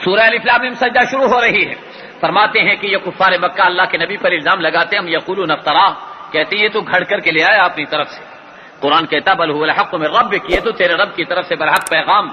سورہ الف لام میم سجدہ شروع ہو رہی ہے. فرماتے ہیں کہ یہ کفار مکہ اللہ کے نبی پر الزام لگاتے ہیں. ہم یقولون افترا، کہتے ہیں یہ تو گھڑ کر کے لے آیا اپنی طرف سے. قرآن کہتا بل هو الحق من ربک، یہ تو تیرے رب کی طرف سے برحق پیغام.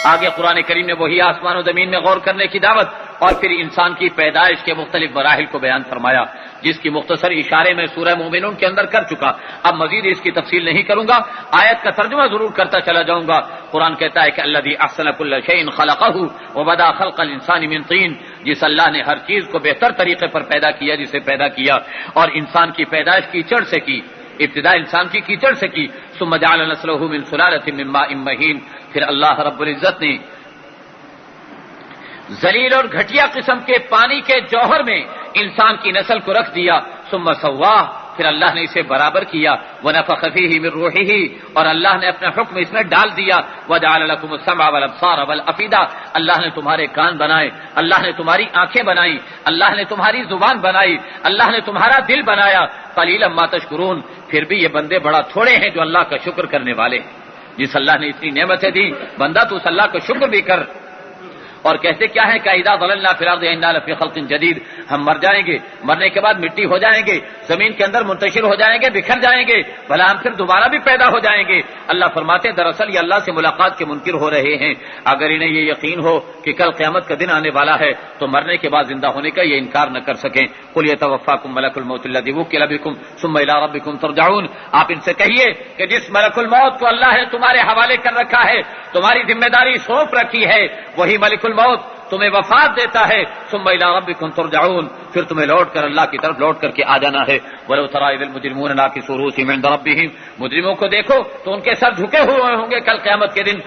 آگے قرآن کریم نے وہی آسمان و زمین میں غور کرنے کی دعوت اور پھر انسان کی پیدائش کے مختلف مراحل کو بیان فرمایا، جس کی مختصر اشارے میں سورہ مومنون کے اندر کر چکا. اب مزید اس کی تفصیل نہیں کروں گا، آیت کا ترجمہ ضرور کرتا چلا جاؤں گا. قرآن کہتا ہے کہ الذی احسن کل شیء خلقہ وبدا خلق الانسان من طین، جس اللہ نے ہر چیز کو بہتر طریقے پر پیدا کیا جسے پیدا کیا، اور انسان کی پیدائش کیچڑ سے کی، ابتدا انسان کی کیچڑ سے کی. ثم جعل نسلہ من سلالۃ من ماء مہین، پھر اللہ رب العزت نے ذلیل اور گھٹیا قسم کے پانی کے جوہر میں انسان کی نسل کو رکھ دیا. ثم سواہ، پھر اللہ نے اسے برابر کیا. ونفخ فیہ من روحہ، اور اللہ نے اپنا حکم اس میں ڈال دیا. وجعل لکم السمع والابصار والافئدہ، اللہ نے تمہارے کان بنائے، اللہ نے تمہاری آنکھیں بنائی، اللہ نے تمہاری زبان بنائی، اللہ نے تمہارا دل بنایا. قلیلا ما تشکرون، پھر بھی یہ بندے بڑا تھوڑے ہیں جو اللہ کا شکر کرنے والے ہیں. جس اللہ نے اتنی نعمتیں دی، بندہ تو اس اللہ کا شکر بھی کر. اور کہتے کیا ہے کہ اذا ضللنا فی الارض انا لفی خلق جدید، ہم مر جائیں گے، مرنے کے بعد مٹی ہو جائیں گے، زمین کے اندر منتشر ہو جائیں گے، بکھر جائیں گے، بھلا ہم پھر دوبارہ بھی پیدا ہو جائیں گے. اللہ فرماتے ہیں دراصل یہ اللہ سے ملاقات کے منکر ہو رہے ہیں. اگر انہیں یہ یقین ہو کہ کل قیامت کا دن آنے والا ہے تو مرنے کے بعد زندہ ہونے کا یہ انکار نہ کر سکیں. قل یتوفاکم ملک الموت الذی وکل بکم ثم الی ربکم ترجعون، آپ ان سے کہیے کہ جس ملک الموت کو اللہ نے تمہارے حوالے کر رکھا ہے، تمہاری ذمہ داری سونپ رکھی ہے، وہی ملک الموت تمہیں وفات دیتا ہے. ثم الی ربکم ترجعون، پھر تمہیں لوٹ کر اللہ کی طرف لوٹ کر کے آ جانا ہے. ولو تری اذ المجرمون ناکسوا رؤوسہم عند ربہم، مجرموں کو دیکھو تو ان کے سر جھکے ہوئے ہوں گے کل قیامت کے دن.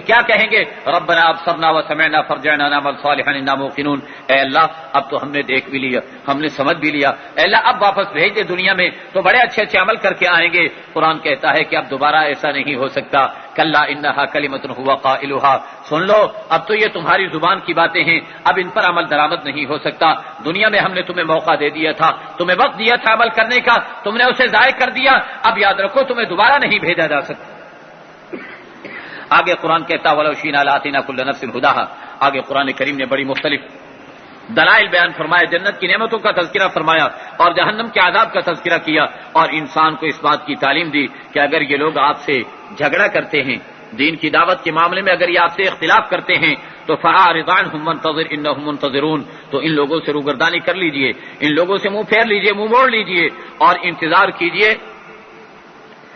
کیا کہیں گے؟ ربنا ابصرنا وسمعنا فرجعنا نعمل صالحا انا موقنون، اے اللہ اب تو ہم نے دیکھ بھی لیا، ہم نے سمجھ بھی لیا، اے اللہ اب واپس بھیج دے دنیا میں تو بڑے اچھے اچھے عمل کر کے آئیں گے. قرآن کہتا ہے کہ اب دوبارہ ایسا نہیں ہو سکتا. کلا انہا کلمۃ هو قائلها، سن لو اب تو یہ تمہاری زبان کی باتیں ہیں، اب ان پر عمل درآمد نہیں ہو سکتا. دنیا میں ہم نے تمہیں موقع دے دیا تھا، تمہیں وقت دیا تھا عمل کرنے کا، تم نے اسے ضائع کر دیا. اب یاد رکھو تمہیں دوبارہ نہیں بھیجا جا سکتا. آگے قرآن کہتا ولو شئنا لآتینا کل نفس ہداہا. آگے قرآن کریم نے بڑی مختلف دلائل بیان فرمایا، جنت کی نعمتوں کا تذکرہ فرمایا اور جہنم کے عذاب کا تذکرہ کیا، اور انسان کو اس بات کی تعلیم دی کہ اگر یہ لوگ آپ سے جھگڑا کرتے ہیں دین کی دعوت کے معاملے میں، اگر یہ آپ سے اختلاف کرتے ہیں تو فأعرض عنهم وانتظر انهم منتظرون، تو ان لوگوں سے روگردانی کر لیجئے، ان لوگوں سے منہ پھیر لیجئے، منہ موڑ لیجئے اور انتظار کیجئے.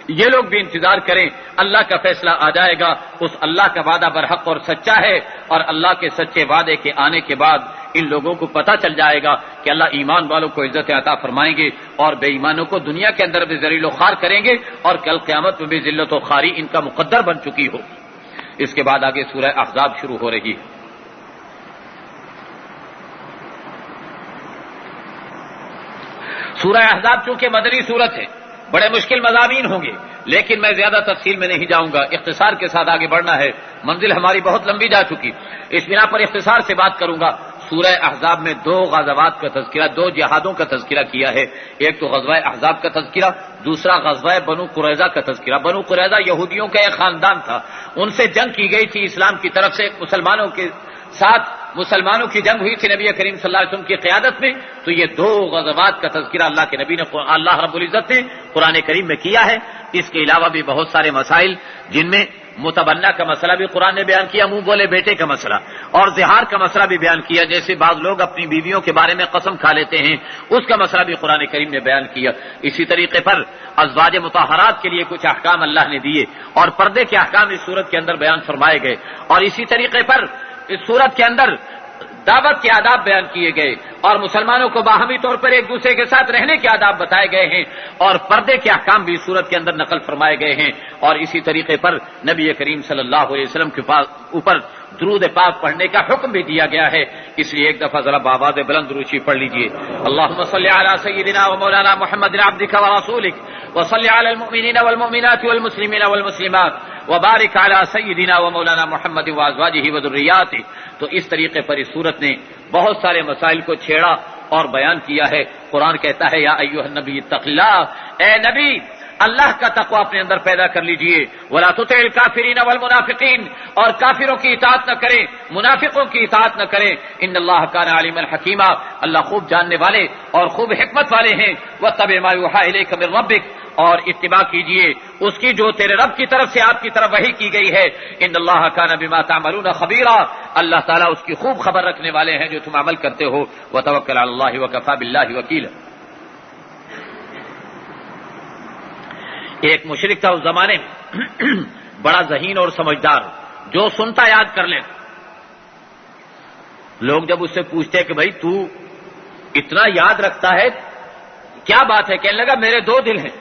یہ لوگ بھی انتظار کریں، اللہ کا فیصلہ آ جائے گا. اس اللہ کا وعدہ برحق اور سچا ہے، اور اللہ کے سچے وعدے کے آنے کے بعد ان لوگوں کو پتہ چل جائے گا کہ اللہ ایمان والوں کو عزت عطا فرمائیں گے اور بے ایمانوں کو دنیا کے اندر بھی ذلیل و خوار کریں گے، اور کل قیامت میں بھی ذلت و خواری ان کا مقدر بن چکی ہو. اس کے بعد آگے سورہ احزاب شروع ہو رہی ہے. سورہ احزاب چونکہ مدنی سورت ہے، بڑے مشکل مضامین ہوں گے، لیکن میں زیادہ تفصیل میں نہیں جاؤں گا، اختصار کے ساتھ آگے بڑھنا ہے. منزل ہماری بہت لمبی جا چکی، اس بنا پر اختصار سے بات کروں گا. سورہ احزاب میں دو غزوات کا تذکرہ، دو جہادوں کا تذکرہ کیا ہے. ایک تو غزوہ احزاب کا تذکرہ، دوسرا غزوہ بنو قریظہ کا تذکرہ. بنو قریظہ یہودیوں کا ایک خاندان تھا، ان سے جنگ کی گئی تھی اسلام کی طرف سے، مسلمانوں کے ساتھ مسلمانوں کی جنگ ہوئی تھی نبی کریم صلی اللہ علیہ وسلم کی قیادت میں. تو یہ دو غزوات کا تذکرہ اللہ کے نبی نے، اللہ رب العزت نے قرآن کریم میں کیا ہے. اس کے علاوہ بھی بہت سارے مسائل، جن میں متبنہ کا مسئلہ بھی قرآن نے بیان کیا، منہ بولے بیٹے کا مسئلہ، اور زہار کا مسئلہ بھی بیان کیا. جیسے بعض لوگ اپنی بیویوں کے بارے میں قسم کھا لیتے ہیں، اس کا مسئلہ بھی قرآن کریم نے بیان کیا. اسی طریقے پر ازواج مطہرات کے لیے کچھ احکام اللہ نے دیے، اور پردے کے احکام اس صورت کے اندر بیان فرمائے گئے. اور اسی طریقے پر اس صورت کے اندر دعوت کے آداب بیان کیے گئے، اور مسلمانوں کو باہمی طور پر ایک دوسرے کے ساتھ رہنے کے آداب بتائے گئے ہیں، اور پردے کے احکام بھی صورت کے اندر نقل فرمائے گئے ہیں. اور اسی طریقے پر نبی کریم صلی اللہ علیہ وسلم کے اوپر درود پاک پڑھنے کا حکم بھی دیا گیا ہے. اس لیے ایک دفعہ ذرا بآواز بلند روشی پڑھ لیجئے. اللهم صل علی سیدنا و مولانا محمد عبدک و رسولک وصل علی المؤمنین والمؤمنات والمسلمین والمسلمات وبارک علی سیدنا و مولانا محمد و ازواجہ و ذریاتہ. تو اس طریقے پر اس صورت نے بہت سارے مسائل کو چھیڑا اور بیان کیا ہے. قرآن کہتا ہے یا ایھا النبی اتق اللہ، اے نبی اللہ کا تقوی اپنے اندر پیدا کر لیجئے. ولا تطع الکافرین والمنافقین، اور کافروں کی اطاعت نہ کریں، منافقوں کی اطاعت نہ کریں. ان اللہ کان علیما حکیما، اللہ خوب جاننے والے اور خوب حکمت والے ہیں. واتبع ما یوحی الیک من ربک، اور اتباع کیجئے اس کی جو تیرے رب کی طرف سے آپ کی طرف وحی کی گئی ہے. ان اللہ کان بما تعملون خبیرا، اللہ تعالیٰ اس کی خوب خبر رکھنے والے ہیں جو تم عمل کرتے ہو. وتوکل علی اللہ وکفی باللہ وکیلا. ایک مشرک تھا اس زمانے میں، بڑا ذہین اور سمجھدار، جو سنتا یاد کر لے. لوگ جب اس سے پوچھتے کہ بھائی تو اتنا یاد رکھتا ہے کیا بات ہے، کہنے لگا میرے دو دل ہیں،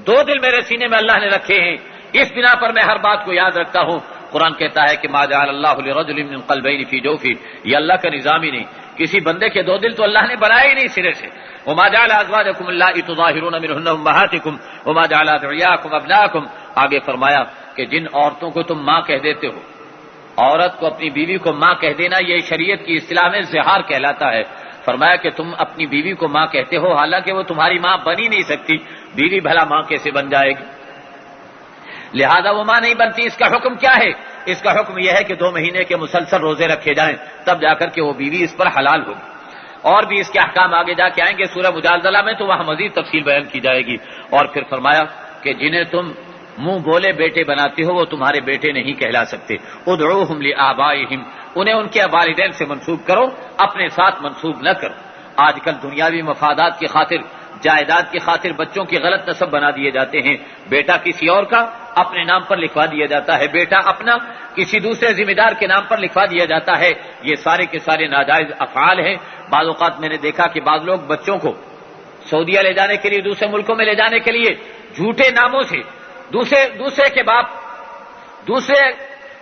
دو دل میرے سینے میں اللہ نے رکھے ہیں، اس بنا پر میں ہر بات کو یاد رکھتا ہوں. قرآن کہتا ہے کہ ما جعل اللہ لرجل من قلبین فی جوفہ، یہ اللہ کا نظام ہی نہیں، کسی بندے کے دو دل تو اللہ نے بنائے ہی نہیں سرے سے. وما جعل ازواجکم اللائے تظاہرون منہن امہاتکم وما جعل ادعیاکم ابناکم، آگے فرمایا کہ جن عورتوں کو تم ماں کہہ دیتے ہو، عورت کو اپنی بیوی کو ماں کہہ دینا یہ شریعت کی اصطلاح میں زہار کہلاتا ہے. فرمایا کہ تم اپنی بیوی کو ماں کہتے ہو حالانکہ وہ تمہاری ماں بن ہی نہیں سکتی، بیوی بھلا ماں کیسے بن جائے گی، لہذا وہ ماں نہیں بنتی. اس کا حکم کیا ہے؟ اس کا حکم یہ ہے کہ 2 مہینے کے مسلسل روزے رکھے جائیں، تب جا کر کے وہ بیوی اس پر حلال ہوگی. اور بھی اس کے احکام آگے جا کے آئیں گے سورہ مجادلہ میں، تو وہاں مزید تفصیل بیان کی جائے گی. اور پھر فرمایا کہ جنہیں تم منہ بولے بیٹے بناتے ہو وہ تمہارے بیٹے نہیں کہلا سکتے. ادعوہم لآبائہم، انہیں ان کے والدین سے منسوب کرو، اپنے ساتھ منسوب نہ کرو. آج کل دنیاوی مفادات کی خاطر، جائیداد کی خاطر بچوں کی غلط نسب بنا دیے جاتے ہیں. بیٹا کسی اور کا اپنے نام پر لکھوا دیا جاتا ہے، بیٹا اپنا کسی دوسرے ذمہ دار کے نام پر لکھوا دیا جاتا ہے. یہ سارے کے سارے ناجائز افعال ہیں. بعض اوقات میں نے دیکھا کہ بعض لوگ بچوں کو سعودیہ لے جانے کے لیے، دوسرے ملکوں میں لے جانے کے لیے جھوٹے ناموں سے دوسرے کے باپ،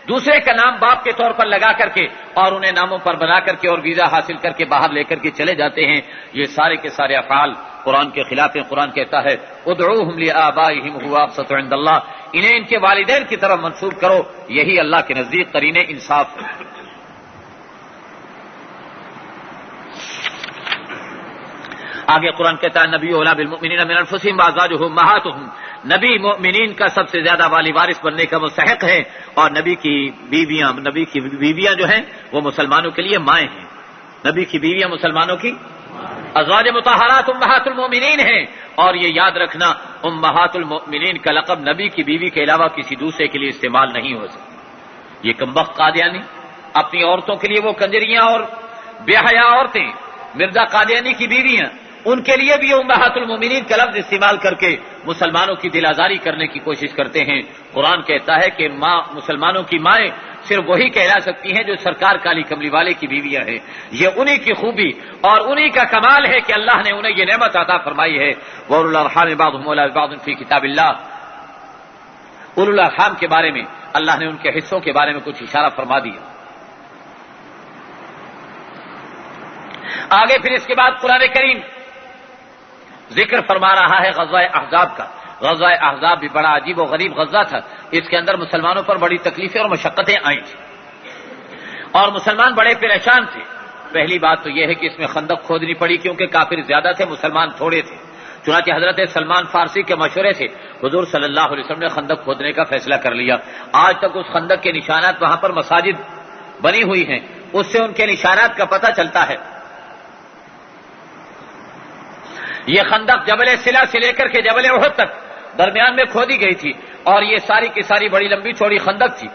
دوسرے کا نام باپ کے طور پر لگا کر کے اور انہیں ناموں پر بنا کر کے اور ویزا حاصل کر کے باہر لے کر کے چلے جاتے ہیں. یہ سارے کے سارے افعال قرآن کے خلاف ہیں. قرآن کہتا ہے ادعوہم لآبائہم ھو اقسط عند اللہ، انہیں ان کے والدین کی طرف منسوب کرو، یہی اللہ کے نزدیک قرین انصاف ہے. آگے قرآن کہتا ہے نبی اولیٰ بالمؤمنین من انفسہم وازواجہ امہاتہم، نبی مومنین کا سب سے زیادہ والی وارث بننے کا مستحق ہے، اور نبی کی بیویاں جو ہیں وہ مسلمانوں کے لیے مائیں ہیں. نبی کی بیویاں مسلمانوں کی ازواج مطہرات امہات المؤمنین ہیں. اور یہ یاد رکھنا امہات المؤمنین کا لقب نبی کی بیوی کے علاوہ کسی دوسرے کے لیے استعمال نہیں ہو سکتا. یہ کمبخت قادیانی اپنی عورتوں کے لیے وہ کنجریاں اور بے حیا عورتیں، مرزا قادیانی کی بیویاں، ان کے لیے بھی امہات المؤمنین کا لفظ استعمال کر کے مسلمانوں کی دل آزاری کرنے کی کوشش کرتے ہیں. قرآن کہتا ہے کہ ماں، مسلمانوں کی مائیں صرف وہی کہلا سکتی ہیں جو سرکار کالی کملی والے کی بیویاں ہیں. یہ انہی کی خوبی اور انہی کا کمال ہے کہ اللہ نے انہیں یہ نعمت عطا فرمائی ہے. وَأُولُو الْأَرْحَامِ بَعْضُهُمْ أَوْلَىٰ بِبَعْضٍ فِي کتاب اللہ، اولو الارحام کے بارے میں اللہ نے ان کے حصوں کے بارے میں کچھ اشارہ فرما دیا. آگے پھر اس کے بعد قرآن کریم ذکر فرما رہا ہے غزوہ احزاب کا. غزوہ احزاب بھی بڑا عجیب و غریب غزوہ تھا. اس کے اندر مسلمانوں پر بڑی تکلیفیں اور مشقتیں آئی تھیں اور مسلمان بڑے پریشان تھے. پہلی بات تو یہ ہے کہ اس میں خندق کھودنی پڑی کیونکہ کافر زیادہ تھے، مسلمان تھوڑے تھے. چنانچہ حضرت سلمان فارسی کے مشورے سے حضور صلی اللہ علیہ وسلم نے خندق کھودنے کا فیصلہ کر لیا. آج تک اس خندق کے نشانات وہاں پر مساجد بنی ہوئی ہیں، اس سے ان کے نشانات کا پتہ چلتا ہے. یہ خندق جبل سلا سے لے کر کے جبل احد تک درمیان میں کھودی گئی تھی اور یہ ساری کی ساری بڑی لمبی چوڑی خندق تھی.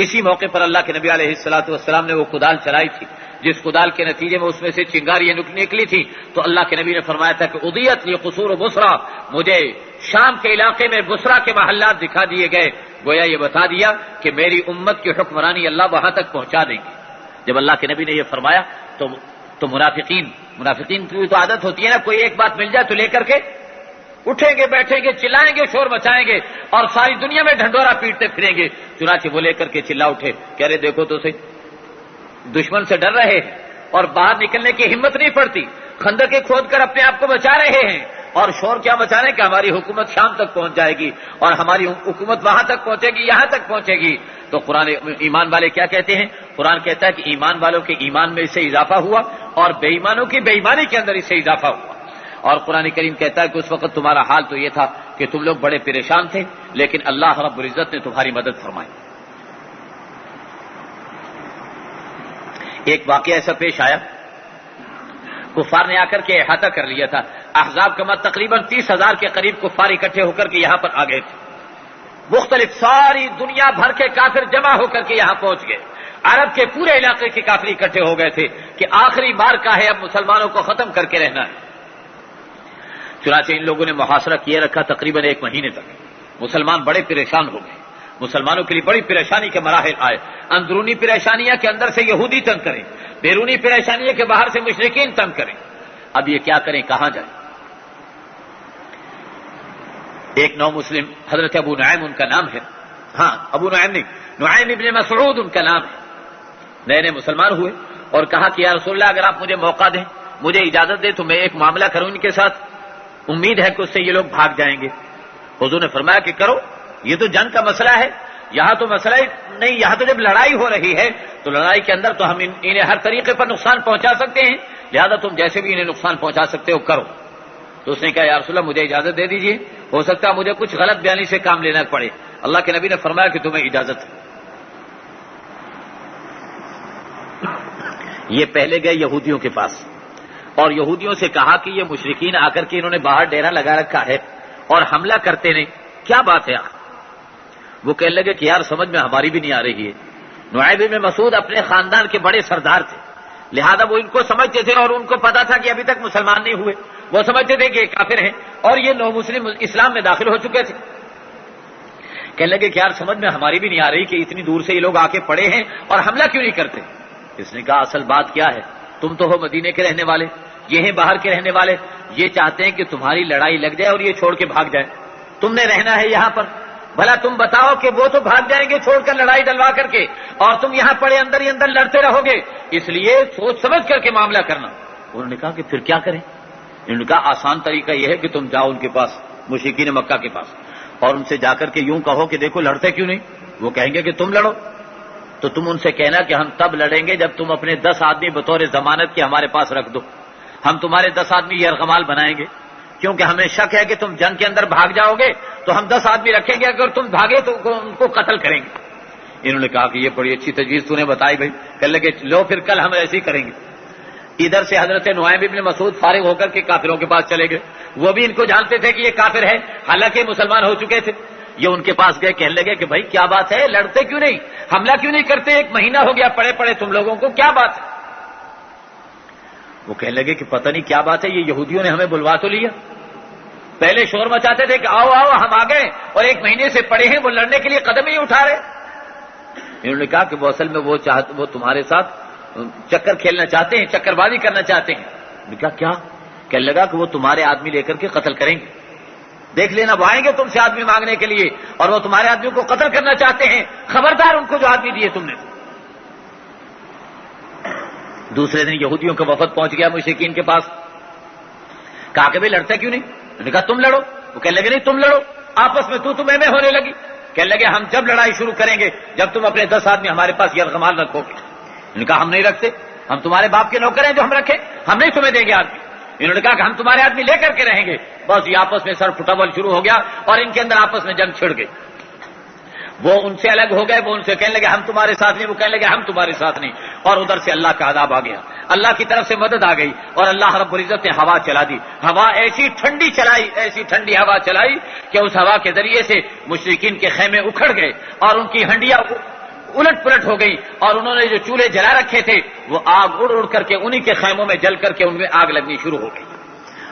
اسی موقع پر اللہ کے نبی علیہ الصلوۃ والسلام نے وہ کدال چلائی تھی جس کدال کے نتیجے میں اس میں سے چنگاریاں نکلی تھی. تو اللہ کے نبی نے فرمایا تھا کہ اضیت لی قصور بصرہ، مجھے شام کے علاقے میں بصرہ کے محلات دکھا دیے گئے. گویا یہ بتا دیا کہ میری امت کی حکمرانی اللہ وہاں تک پہنچا دیں گے. جب اللہ کے نبی نے یہ فرمایا تو منافقین کی تو عادت ہوتی ہے نا، کوئی ایک بات مل جائے تو لے کر کے اٹھیں گے، بیٹھیں گے، چلائیں گے، شور مچائیں گے اور ساری دنیا میں ڈھنڈورا پیٹتے پھریں گے. چنانچہ وہ لے کر کے چلا اٹھے، کہہ رہے دیکھو تو صحیح، دشمن سے ڈر رہے ہیں اور باہر نکلنے کی ہمت نہیں پڑتی، خندقیں کھود کر اپنے آپ کو بچا رہے ہیں اور شور کیا مچا رہے کہ ہماری حکومت شام تک پہنچ جائے گی اور ہماری حکومت وہاں تک پہنچے گی، یہاں تک پہنچے گی. تو قرآن ایمان والے کیا کہتے ہیں؟ قرآن کہتا ہے کہ ایمان والوں کے ایمان میں اس سے اضافہ ہوا اور بے ایمانوں کی بے ایمانی کے اندر اس سے اضافہ ہوا. اور قرآن کریم کہتا ہے کہ اس وقت تمہارا حال تو یہ تھا کہ تم لوگ بڑے پریشان تھے، لیکن اللہ رب العزت نے تمہاری مدد فرمائی۔ ایک واقعہ ایسا پیش آیا، کفار نے آ کر کے احاطہ کر لیا تھا، احزاب کا مت تقریباً 30,000 کے قریب کفار اکٹھے ہو کر کے یہاں پر آ گئے تھے، مختلف ساری دنیا بھر کے کافر جمع ہو کر کے یہاں پہنچ گئے، عرب کے پورے علاقے کے کافر اکٹھے ہو گئے تھے کہ آخری بار کا ہے، اب مسلمانوں کو ختم کر کے رہنا ہے۔ چنانچہ ان لوگوں نے محاصرہ کیے رکھا تقریباً 1 مہینے تک، مسلمان بڑے پریشان ہو گئے، مسلمانوں کے لیے بڑی پریشانی کے مراحل آئے، اندرونی پریشانیاں کہ اندر سے یہودی تنگ کریں، بیرونی پریشانیاں کہ باہر سے مشرکین تنگ کریں، اب یہ کیا کریں، کہاں جائیں؟ ایک نو مسلم حضرت ابو نعیم ان کا نام ہے، ہاں ابو نعیم نہیں، نعیم ابن مسعود ان کا نام ہے، نئے نئے مسلمان ہوئے اور کہا کہ یا رسول اللہ اگر آپ مجھے موقع دیں، مجھے اجازت دیں تو میں ایک معاملہ کروں ان کے ساتھ، امید ہے کہ اس سے یہ لوگ بھاگ جائیں گے۔ حضور نے فرمایا کہ کرو، یہ تو جنگ کا مسئلہ ہے، یہاں تو مسئلہ نہیں، یہاں تو جب لڑائی ہو رہی ہے تو لڑائی کے اندر تو ہم انہیں ہر طریقے پر نقصان پہنچا سکتے ہیں، لہذا تم جیسے بھی انہیں نقصان پہنچا سکتے ہو کرو۔ تو اس نے کہا یا رسول اللہ مجھے اجازت دے دیجیے، ہو سکتا ہے مجھے کچھ غلط بیانی سے کام لینا پڑے۔ اللہ کے نبی نے فرمایا کہ تمہیں اجازت ہے۔ یہ پہلے گئے یہودیوں کے پاس اور یہودیوں سے کہا کہ یہ مشرکین آ کر کے انہوں نے باہر ڈیرا لگا رکھا ہے اور حملہ کرتے نہیں، کیا بات ہے؟ وہ کہنے لگے کہ یار سمجھ میں ہماری بھی نہیں آ رہی ہے۔ نعیم بن مسعود اپنے خاندان کے بڑے سردار تھے، لہذا وہ ان کو سمجھتے تھے اور ان کو پتا تھا کہ ابھی تک مسلمان نہیں ہوئے، وہ سمجھتے تھے کہ یہ کافر ہیں اور یہ نو مسلم اسلام میں داخل ہو چکے تھے۔ کہنے لگے کہ یار سمجھ میں ہماری بھی نہیں آ رہی کہ اتنی دور سے یہ لوگ آ کے پڑے ہیں اور حملہ کیوں نہیں کرتے؟ اس نے کہا اصل بات کیا ہے، تم تو ہو مدینے کے رہنے والے، یہ ہیں باہر کے رہنے والے، یہ چاہتے ہیں کہ تمہاری لڑائی لگ جائے اور یہ چھوڑ کے بھاگ جائے، تم نے رہنا ہے یہاں پر، بھلا تم بتاؤ کہ وہ تو بھاگ جائیں گے چھوڑ کر لڑائی ڈلوا کر کے اور تم یہاں پڑے اندر ہی اندر لڑتے رہو گے، اس لیے سوچ سمجھ کر کے معاملہ کرنا۔ انہوں نے کہا کہ پھر کیا کریں؟ انہوں نے کہا آسان طریقہ یہ ہے کہ تم جاؤ ان کے پاس، مشرکین مکہ کے پاس، اور ان سے جا کر کے یوں کہو کہ دیکھو لڑتے کیوں نہیں؟ وہ کہیں گے کہ تم لڑو، تو تم ان سے کہنا کہ ہم تب لڑیں گے جب تم اپنے 10 آدمی بطور ضمانت کے ہمارے پاس رکھ دو، ہم تمہارے 10 آدمی یرغمال بنائیں گے، کیونکہ ہمیں شک ہے کہ تم جنگ کے اندر بھاگ جاؤ گے تو ہم 10 آدمی رکھیں گے، اگر تم بھاگے تو ان کو قتل کریں گے۔ انہوں نے کہا کہ یہ بڑی اچھی تجویز تو نے بتائی بھائی، کہنے لگے لو پھر کل ہم ایسے ہی کریں گے۔ ادھر سے حضرت نعیم بن مسعود فارغ ہو کر کے کافروں کے پاس چلے گئے، وہ بھی ان کو جانتے تھے کہ یہ کافر ہے، حالانکہ مسلمان ہو چکے تھے، یہ ان کے پاس گئے، کہنے لگے کہ بھائی کیا بات ہے، لڑتے کیوں نہیں، حملہ کیوں نہیں کرتے، 1 مہینہ ہو گیا پڑے پڑے تم لوگوں کو، کیا بات ہے؟ وہ کہنے لگے کہ پتہ نہیں کیا بات ہے، یہ یہودیوں نے ہمیں بلوا تو لیا، پہلے شور مچاتے تھے کہ آؤ آؤ ہم آ گئے اور 1 مہینے سے پڑے ہیں، وہ لڑنے کے لیے قدم ہی اٹھا رہے۔ انہوں نے کہا کہ وہ اصل میں وہ تمہارے ساتھ چکر کھیلنا چاہتے ہیں، چکر بازی کرنا چاہتے ہیں۔ نے کہا کیا؟ کہنے لگا کہ وہ تمہارے آدمی لے کر کے قتل کریں گے، دیکھ لینا وہ آئیں گے تم سے آدمی مانگنے کے لیے اور وہ تمہارے آدمی کو قتل کرنا چاہتے ہیں، خبردار ان کو جو آدمی دیے تم نے۔ دوسرے دن یہودیوں کا وفد پہنچ گیا مشرکین کے پاس، کہا کہ بھائی لڑتا کیوں نہیں؟ انہوں نے کہا تم لڑو، وہ کہنے لگے نہیں تم لڑو، آپس میں تو میں ہونے لگی، کہنے لگے ہم جب لڑائی شروع کریں گے جب تم اپنے 10 آدمی ہمارے پاس یرغمال رکھو گے۔ انہوں نے کہا ہم نہیں رکھتے، ہم تمہارے باپ کے نوکر ہیں جو ہم رکھیں، ہم نہیں تمہیں دیں گے آدمی۔ انہوں نے کہا کہ ہم تمہارے آدمی لے کر کے رہیں گے۔ بس یہ آپس میں سر پھٹابل شروع ہو گیا اور ان کے اندر آپس میں جنگ چھڑ گئی، وہ ان سے الگ ہو گئے، وہ ان سے کہنے لگے ہم تمہارے ساتھ نہیں، وہ کہنے لگے ہم تمہارے ساتھ نہیں، اور ادھر سے اللہ کا عذاب آ گیا، اللہ کی طرف سے مدد آ گئی اور اللہ رب العزت نے ہوا چلا دی، ہوا ایسی ٹھنڈی چلائی، ایسی ٹھنڈی ہوا چلائی کہ اس ہوا کے ذریعے سے مشرکین کے خیمے اکھڑ گئے اور ان کی ہنڈیاں الٹ پلٹ ہو گئی، اور انہوں نے جو چولہے جلا رکھے تھے وہ آگ اڑ اڑ کر کے انہی کے خیموں میں جل کر کے ان میں آگ لگنی شروع ہو گئی۔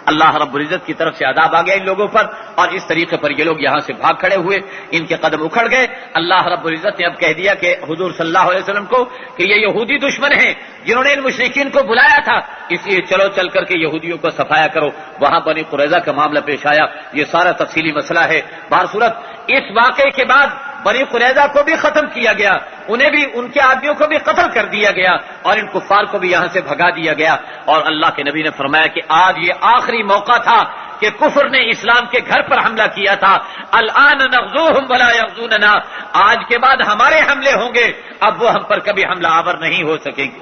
اللہ رب العزت کی طرف سے عذاب آ گیا ان لوگوں پر، اور اس طریقے پر یہ لوگ یہاں سے بھاگ کھڑے ہوئے، ان کے قدم اکھڑ گئے۔ اللہ رب العزت نے اب کہہ دیا کہ حضور صلی اللہ علیہ وسلم کو کہ یہ یہودی دشمن ہیں جنہوں نے ان مشرکین کو بلایا تھا، اس لیے چلو چل کر کے یہودیوں کو صفایا کرو۔ وہاں بنی قریظہ کا معاملہ پیش آیا، یہ سارا تفصیلی مسئلہ ہے۔ بہرصورت اس واقعے کے بعد بنی قریظہ کو بھی ختم کیا گیا، انہیں بھی، ان کے آدمیوں کو بھی قتل کر دیا گیا اور ان کفار کو بھی یہاں سے بھگا دیا گیا۔ اور اللہ کے نبی نے فرمایا کہ آج یہ آخری موقع تھا کہ کفر نے اسلام کے گھر پر حملہ کیا تھا، الآن نغزوہم ولا یغزوننا، آج کے بعد ہمارے حملے ہوں گے، اب وہ ہم پر کبھی حملہ آور نہیں ہو سکیں گے۔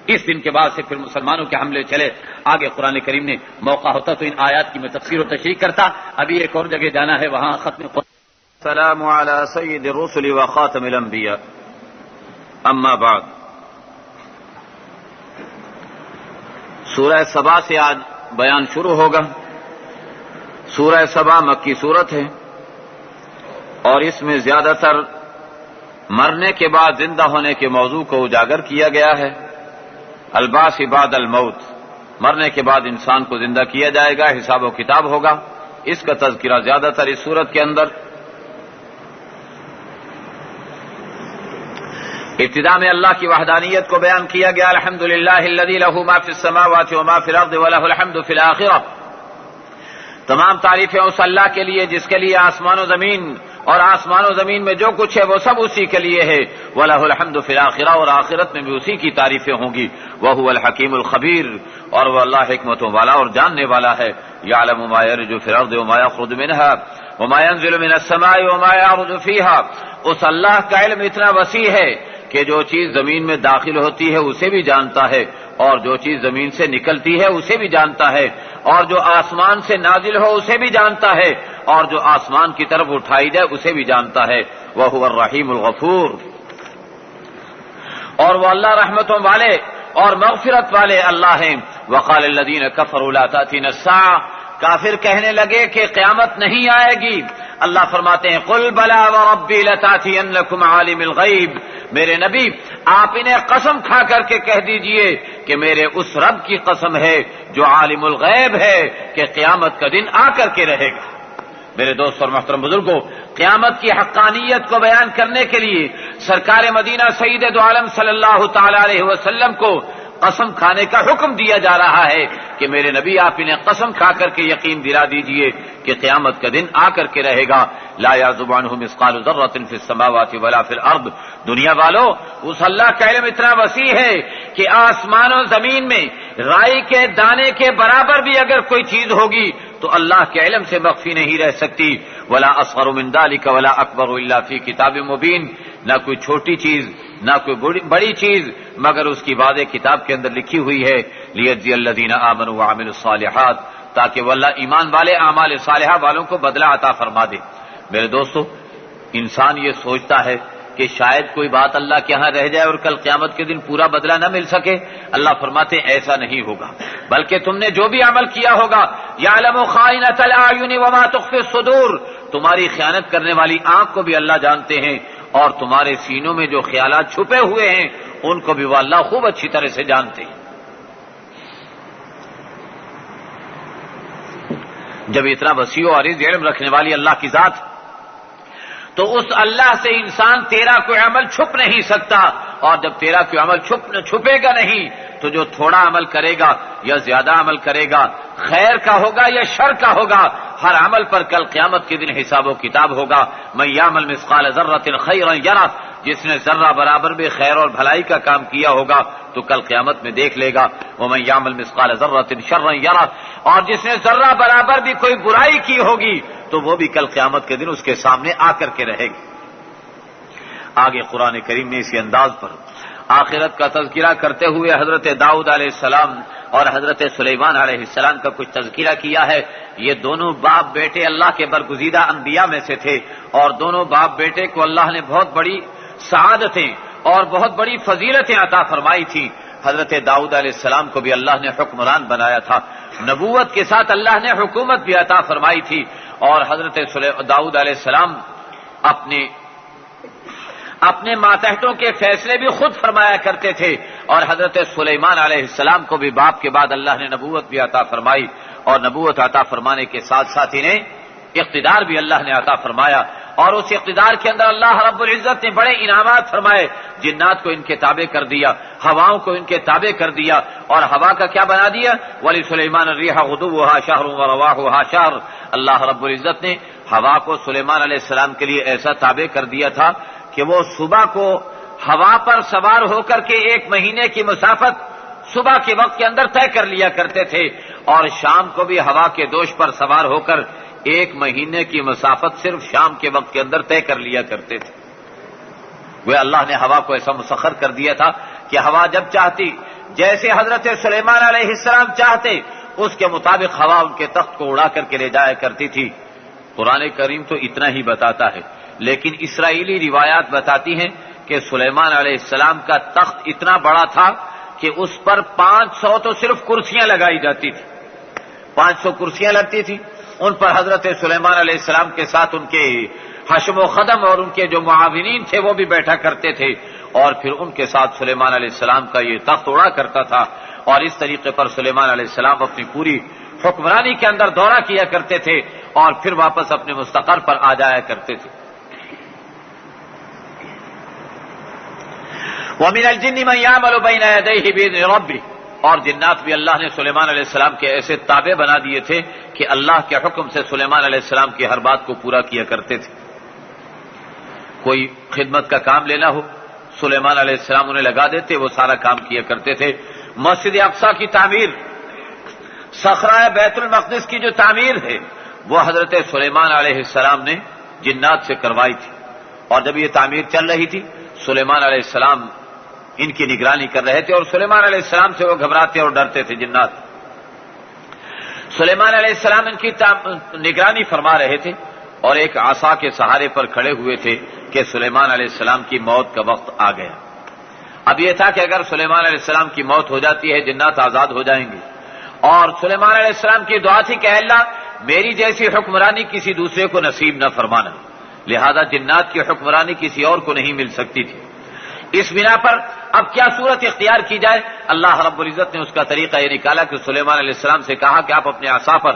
اس دن کے بعد سے پھر مسلمانوں کے حملے چلے. آگے قرآن کریم نے موقع ہوتا تو ان آیات کی میں تفسیر و تشریح کرتا. ابھی ایک اور جگہ جانا ہے, وہاں ختم. السلام علی سید الرسل و خاتم الانبیاء, اما بعد. سورہ سبا سے آج بیان شروع ہوگا. سورہ سبا مکی سورت ہے اور اس میں زیادہ تر مرنے کے بعد زندہ ہونے کے موضوع کو اجاگر کیا گیا ہے. الباس بعد الموت, مرنے کے بعد انسان کو زندہ کیا جائے گا, حساب و کتاب ہوگا. اس کا تذکرہ زیادہ تر اس سورت کے اندر. ابتدا میں اللہ کی وحدانیت کو بیان کیا گیا. الحمدللہ الذی لہ ما فی السماوات و ما فی الارض ولہ الحمد فی الآخرہ. تمام تعریفیں اس اللہ کے لیے جس کے لیے آسمان و زمین اور آسمان و زمین میں جو کچھ ہے وہ سب اسی کے لیے ہے. وَلَهُ الْحَمْدُ فِي الْآخِرَةِ, اور آخرت میں بھی اسی کی تعریفیں ہوں گی. وَهُوَ الْحَكِيمُ الْخَبِيرُ, اور وہ اللہ حکمتوں والا اور جاننے والا ہے. يَعْلَمُ مَا يَلِجُ فِي الْأَرْضِ وَمَا يَخْرُجُ مِنْهَا وَمَا يَنزِلُ مِنَ السَّمَاءِ وَمَا يَعْرُجُ فِيهَا. اس اللہ کا علم اتنا وسیع ہے کہ جو چیز زمین میں داخل ہوتی ہے اسے بھی جانتا ہے, اور جو چیز زمین سے نکلتی ہے اسے بھی جانتا ہے, اور جو آسمان سے نازل ہو اسے بھی جانتا ہے, اور جو آسمان کی طرف اٹھائی جائے اسے بھی جانتا ہے. وَهُوَ الرَّحِيمُ الْغَفُورُ, اور وہ اللہ رحمتوں والے اور مغفرت والے اللہ ہیں. وَقَالَ الَّذِينَ كَفَرُوا لَا تَأْتِينَا السَّاعَةُ, کافر کہنے لگے کہ قیامت نہیں آئے گی. اللہ فرماتے ہیں قُلْ بَلَىٰ وَرَبِّي لَتَأْتِيَنَّكُمْ عَالِمِ الْغَيْبِ, میرے نبی آپ انہیں قسم کھا کر کے کہہ دیجئے کہ میرے اس رب کی قسم ہے جو عالم الغیب ہے کہ قیامت کا دن آ کر کے رہے گا. میرے دوست اور محترم بزرگوں, قیامت کی حقانیت کو بیان کرنے کے لیے سرکار مدینہ سید دو عالم صلی اللہ تعالی علیہ وسلم کو قسم کھانے کا حکم دیا جا رہا ہے کہ میرے نبی آپ انہیں قسم کھا کر کے یقین دلا دیجئے کہ قیامت کا دن آ کر کے رہے گا. لا يعزب عنه مثقال ذرة في السماوات ولا في الارض. دنیا والوں, اس اللہ کا علم اتنا وسیع ہے کہ آسمان و زمین میں رائی کے دانے کے برابر بھی اگر کوئی چیز ہوگی تو اللہ کے علم سے مخفی نہیں رہ سکتی. ولا اصغر من ذلك ولا اکبر الا في کتاب مبین, نہ کوئی چھوٹی چیز نہ کوئی بڑی چیز مگر اس کی واضح کتاب کے اندر لکھی ہوئی ہے. لیجزی الذین آمنوا وعملوا الصالحات, تاکہ وہ اللہ ایمان والے اعمال صالحہ والوں کو بدلہ عطا فرما دے. میرے دوستو, انسان یہ سوچتا ہے کہ شاید کوئی بات اللہ کے ہاں رہ جائے اور کل قیامت کے دن پورا بدلہ نہ مل سکے. اللہ فرماتے ہیں ایسا نہیں ہوگا, بلکہ تم نے جو بھی عمل کیا ہوگا یعلم خائنۃ الاعین وما تخفی الصدور, تمہاری خیانت کرنے والی آنکھ کو بھی اللہ جانتے ہیں, اور تمہارے سینوں میں جو خیالات چھپے ہوئے ہیں ان کو بھی وہ اللہ خوب اچھی طرح سے جانتے ہیں. جب اتنا وسیع و عریض علم رکھنے والی اللہ کی ذات, تو اس اللہ سے انسان تیرا کوئی عمل چھپ نہیں سکتا, اور جب تیرا کوئی عمل چھپے گا نہیں تو جو تھوڑا عمل کرے گا یا زیادہ عمل کرے گا, خیر کا ہوگا یا شر کا ہوگا, ہر عمل پر کل قیامت کے دن حساب و کتاب ہوگا. من یعمل مثقال ذرۃ خیرا یرہ, جس نے ذرہ برابر بھی خیر اور بھلائی کا کام کیا ہوگا تو کل قیامت میں دیکھ لے گا. ومن یعمل مثقال ذرۃ شرا یرہ, اور جس نے ذرہ برابر بھی کوئی برائی کی ہوگی تو وہ بھی کل قیامت کے دن اس کے سامنے آ کر کے رہے گی. آگے قرآن کریم نے اسی انداز پر آخرت کا تذکرہ کرتے ہوئے حضرت داؤد علیہ السلام اور حضرت سلیمان علیہ السلام کا کچھ تذکرہ کیا ہے. یہ دونوں باپ بیٹے اللہ کے برگزیدہ انبیاء میں سے تھے, اور دونوں باپ بیٹے کو اللہ نے بہت بڑی سعادتیں اور بہت بڑی فضیلتیں عطا فرمائی تھیں. حضرت داؤد علیہ السلام کو بھی اللہ نے حکمران بنایا تھا, نبوت کے ساتھ اللہ نے حکومت بھی عطا فرمائی تھی, اور حضرت داؤد علیہ السلام اپنے ماتحتوں کے فیصلے بھی خود فرمایا کرتے تھے, اور حضرت سلیمان علیہ السلام کو بھی باپ کے بعد اللہ نے نبوت بھی عطا فرمائی, اور نبوت عطا فرمانے کے ساتھ ساتھ انہیں اقتدار بھی اللہ نے عطا فرمایا, اور اس اقتدار کے اندر اللہ رب العزت نے بڑے انعامات فرمائے. جنات کو ان کے تابع کر دیا, ہواؤں کو ان کے تابع کر دیا, اور ہوا کا کیا بنا دیا, وَلِسُلَيْمَانَ الرِّيحَ غُدُوُّهَا شَهْرٌ وَرَوَاحُهَا شَهْرٌ. اللہ رب العزت نے ہوا کو سلیمان علیہ السلام کے لیے ایسا تابع کر دیا تھا کہ وہ صبح کو ہوا پر سوار ہو کر کے 1 مہینے کی مسافت صبح کے وقت کے اندر طے کر لیا کرتے تھے, اور شام کو بھی ہوا کے دوش پر سوار ہو کر 1 مہینے کی مسافت صرف شام کے وقت کے اندر طے کر لیا کرتے تھے. وہ اللہ نے ہوا کو ایسا مسخر کر دیا تھا کہ ہوا جب چاہتی جیسے حضرت سلیمان علیہ السلام چاہتے اس کے مطابق ہوا ان کے تخت کو اڑا کر کے لے جایا کرتی تھی۔ قرآن کریم تو اتنا ہی بتاتا ہے، لیکن اسرائیلی روایات بتاتی ہیں کہ سلیمان علیہ السلام کا تخت اتنا بڑا تھا کہ اس پر 500 تو صرف کرسیاں لگائی جاتی تھی، 500 کرسیاں لگتی تھی، ان پر حضرت سلیمان علیہ السلام کے ساتھ ان کے حشم و خدم اور ان کے جو معاونین تھے وہ بھی بیٹھا کرتے تھے، اور پھر ان کے ساتھ سلیمان علیہ السلام کا یہ تخت اڑا کرتا تھا، اور اس طریقے پر سلیمان علیہ السلام اپنی پوری حکمرانی کے اندر دورہ کیا کرتے تھے اور پھر واپس اپنے مستقر پر آ جایا کرتے تھے۔ وَمِنَ الْجِنِّ مَن يَعْمَلُ بَيْنَ يَدَيْهِ بِإِذْنِ رَبِّهِ، اور جنات بھی اللہ نے سلیمان علیہ السلام کے ایسے تابع بنا دیے تھے کہ اللہ کے حکم سے سلیمان علیہ السلام کی ہر بات کو پورا کیا کرتے تھے۔ کوئی خدمت کا کام لینا ہو سلیمان علیہ السلام انہیں لگا دیتے، وہ سارا کام کیا کرتے تھے۔ مسجد اقصیٰ کی تعمیر، صخرہ بیت المقدس کی جو تعمیر ہے وہ حضرت سلیمان علیہ السلام نے جنات سے کروائی تھی، اور جب یہ تعمیر چل رہی تھی سلیمان علیہ السلام ان کی نگرانی کر رہے تھے، اور سلیمان علیہ السلام سے وہ گھبراتے اور ڈرتے تھے جنات۔ سلیمان علیہ السلام ان کی نگرانی فرما رہے تھے اور ایک عصا کے سہارے پر کھڑے ہوئے تھے کہ سلیمان علیہ السلام کی موت کا وقت آ گیا۔ اب یہ تھا کہ اگر سلیمان علیہ السلام کی موت ہو جاتی ہے جنات آزاد ہو جائیں گے، اور سلیمان علیہ السلام کی دعا تھی کہ اللہ میری جیسی حکمرانی کسی دوسرے کو نصیب نہ فرمانا، لہذا جنات کی حکمرانی کسی اور کو نہیں مل سکتی تھی۔ اس بنا پر اب کیا صورت اختیار کی جائے؟ اللہ رب العزت نے اس کا طریقہ یہ نکالا کہ سلیمان علیہ السلام سے کہا کہ آپ اپنے عصا پر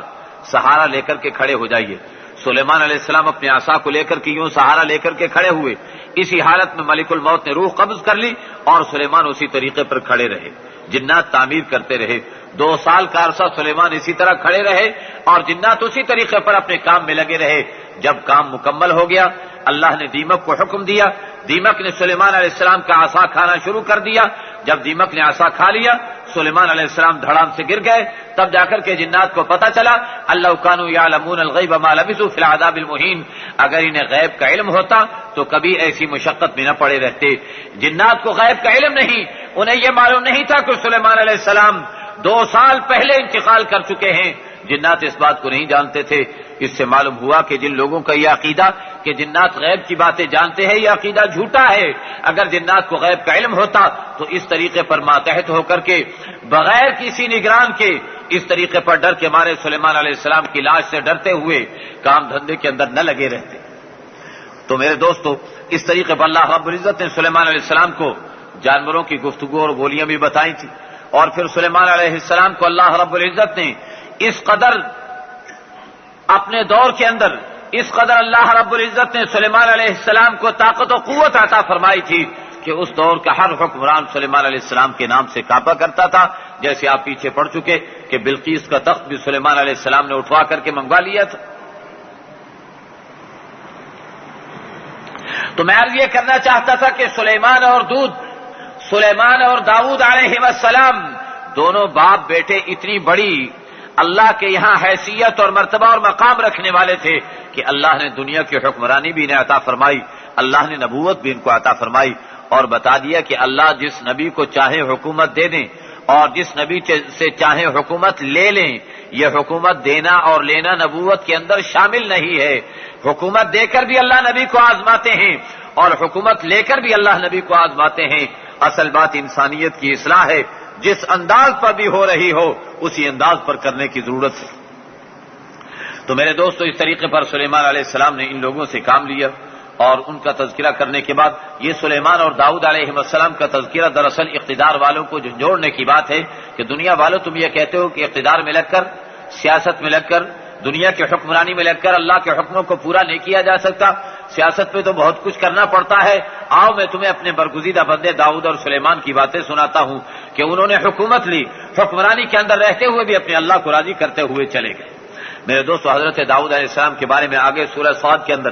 سہارا لے کر کے کھڑے ہو جائیے۔ سلیمان علیہ السلام اپنے عصا کو لے کر کے یوں سہارا لے کر کے کھڑے ہوئے، اسی حالت میں ملک الموت نے روح قبض کر لی اور سلیمان اسی طریقے پر کھڑے رہے، جنات تعمیر کرتے رہے۔ 2 سال کا عرصہ سلیمان اسی طرح کھڑے رہے اور جنات اسی طریقے پر اپنے کام میں لگے رہے۔ جب کام مکمل ہو گیا اللہ نے دیمک کو حکم دیا، دیمک نے سلیمان علیہ السلام کا عصا کھانا شروع کر دیا۔ جب دیمک نے عصا کھا لیا سلیمان علیہ السلام دھڑام سے گر گئے، تب جا کر کے جنات کو پتہ چلا اللہ کانوا یعلمون الغیب ما لبثوا فی العذاب المہین، اگر انہیں غیب کا علم ہوتا تو کبھی ایسی مشقت میں نہ پڑے رہتے۔ جنات کو غیب کا علم نہیں، انہیں یہ معلوم نہیں تھا کہ سلیمان علیہ السلام 2 سال پہلے انتقال کر چکے ہیں، جنات اس بات کو نہیں جانتے تھے۔ اس سے معلوم ہوا کہ جن لوگوں کا یہ عقیدہ کہ جنات غیب کی باتیں جانتے ہیں یہ عقیدہ جھوٹا ہے۔ اگر جنات کو غیب کا علم ہوتا تو اس طریقے پر ماتحت ہو کر کے بغیر کسی نگران کے اس طریقے پر ڈر کے مارے سلیمان علیہ السلام کی لاش سے ڈرتے ہوئے کام دھندے کے اندر نہ لگے رہتے۔ تو میرے دوستو اس طریقے پر اللہ رب العزت نے سلیمان علیہ السلام کو جانوروں کی گفتگو اور بولیاں بھی بتائی تھی، اور پھر سلیمان علیہ السلام کو اللہ رب العزت نے اس قدر اپنے دور کے اندر اس قدر اللہ رب العزت نے سلیمان علیہ السلام کو طاقت و قوت عطا فرمائی تھی کہ اس دور کا ہر حکمران سلیمان علیہ السلام کے نام سے کعبہ کرتا تھا، جیسے آپ پیچھے پڑ چکے کہ بلقیس کا تخت بھی سلیمان علیہ السلام نے اٹھوا کر کے منگوا لیا تھا۔ تو میں عرض یہ کرنا چاہتا تھا کہ سلیمان اور داؤد علیہ السلام دونوں باپ بیٹے اتنی بڑی اللہ کے یہاں حیثیت اور مرتبہ اور مقام رکھنے والے تھے کہ اللہ نے دنیا کی حکمرانی بھی انہیں عطا فرمائی، اللہ نے نبوت بھی ان کو عطا فرمائی، اور بتا دیا کہ اللہ جس نبی کو چاہے حکومت دے دیں اور جس نبی سے چاہے حکومت لے لیں، یہ حکومت دینا اور لینا نبوت کے اندر شامل نہیں ہے۔ حکومت دے کر بھی اللہ نبی کو آزماتے ہیں اور حکومت لے کر بھی اللہ نبی کو آزماتے ہیں۔ اصل بات انسانیت کی اصلاح ہے، جس انداز پر بھی ہو رہی ہو اسی انداز پر کرنے کی ضرورت ہے۔ تو میرے دوستو اس طریقے پر سلیمان علیہ السلام نے ان لوگوں سے کام لیا، اور ان کا تذکرہ کرنے کے بعد یہ سلیمان اور داؤد علیہ السلام کا تذکرہ دراصل اقتدار والوں کو جھنجھوڑنے کی بات ہے کہ دنیا والوں تم یہ کہتے ہو کہ اقتدار میں لگ کر، سیاست میں لگ کر، دنیا کی حکمرانی میں لگ کر اللہ کے حکموں کو پورا نہیں کیا جا سکتا، سیاست میں تو بہت کچھ کرنا پڑتا ہے۔ آؤ میں تمہیں اپنے برگزیدہ بندے داؤد اور سلیمان کی باتیں سناتا ہوں کہ انہوں نے حکومت لی، حکمرانی کے اندر رہتے ہوئے بھی اپنے اللہ کو راضی کرتے ہوئے چلے گئے۔ میرے دوستو حضرت داؤد علیہ السلام کے بارے میں آگے سورہ صاد کے اندر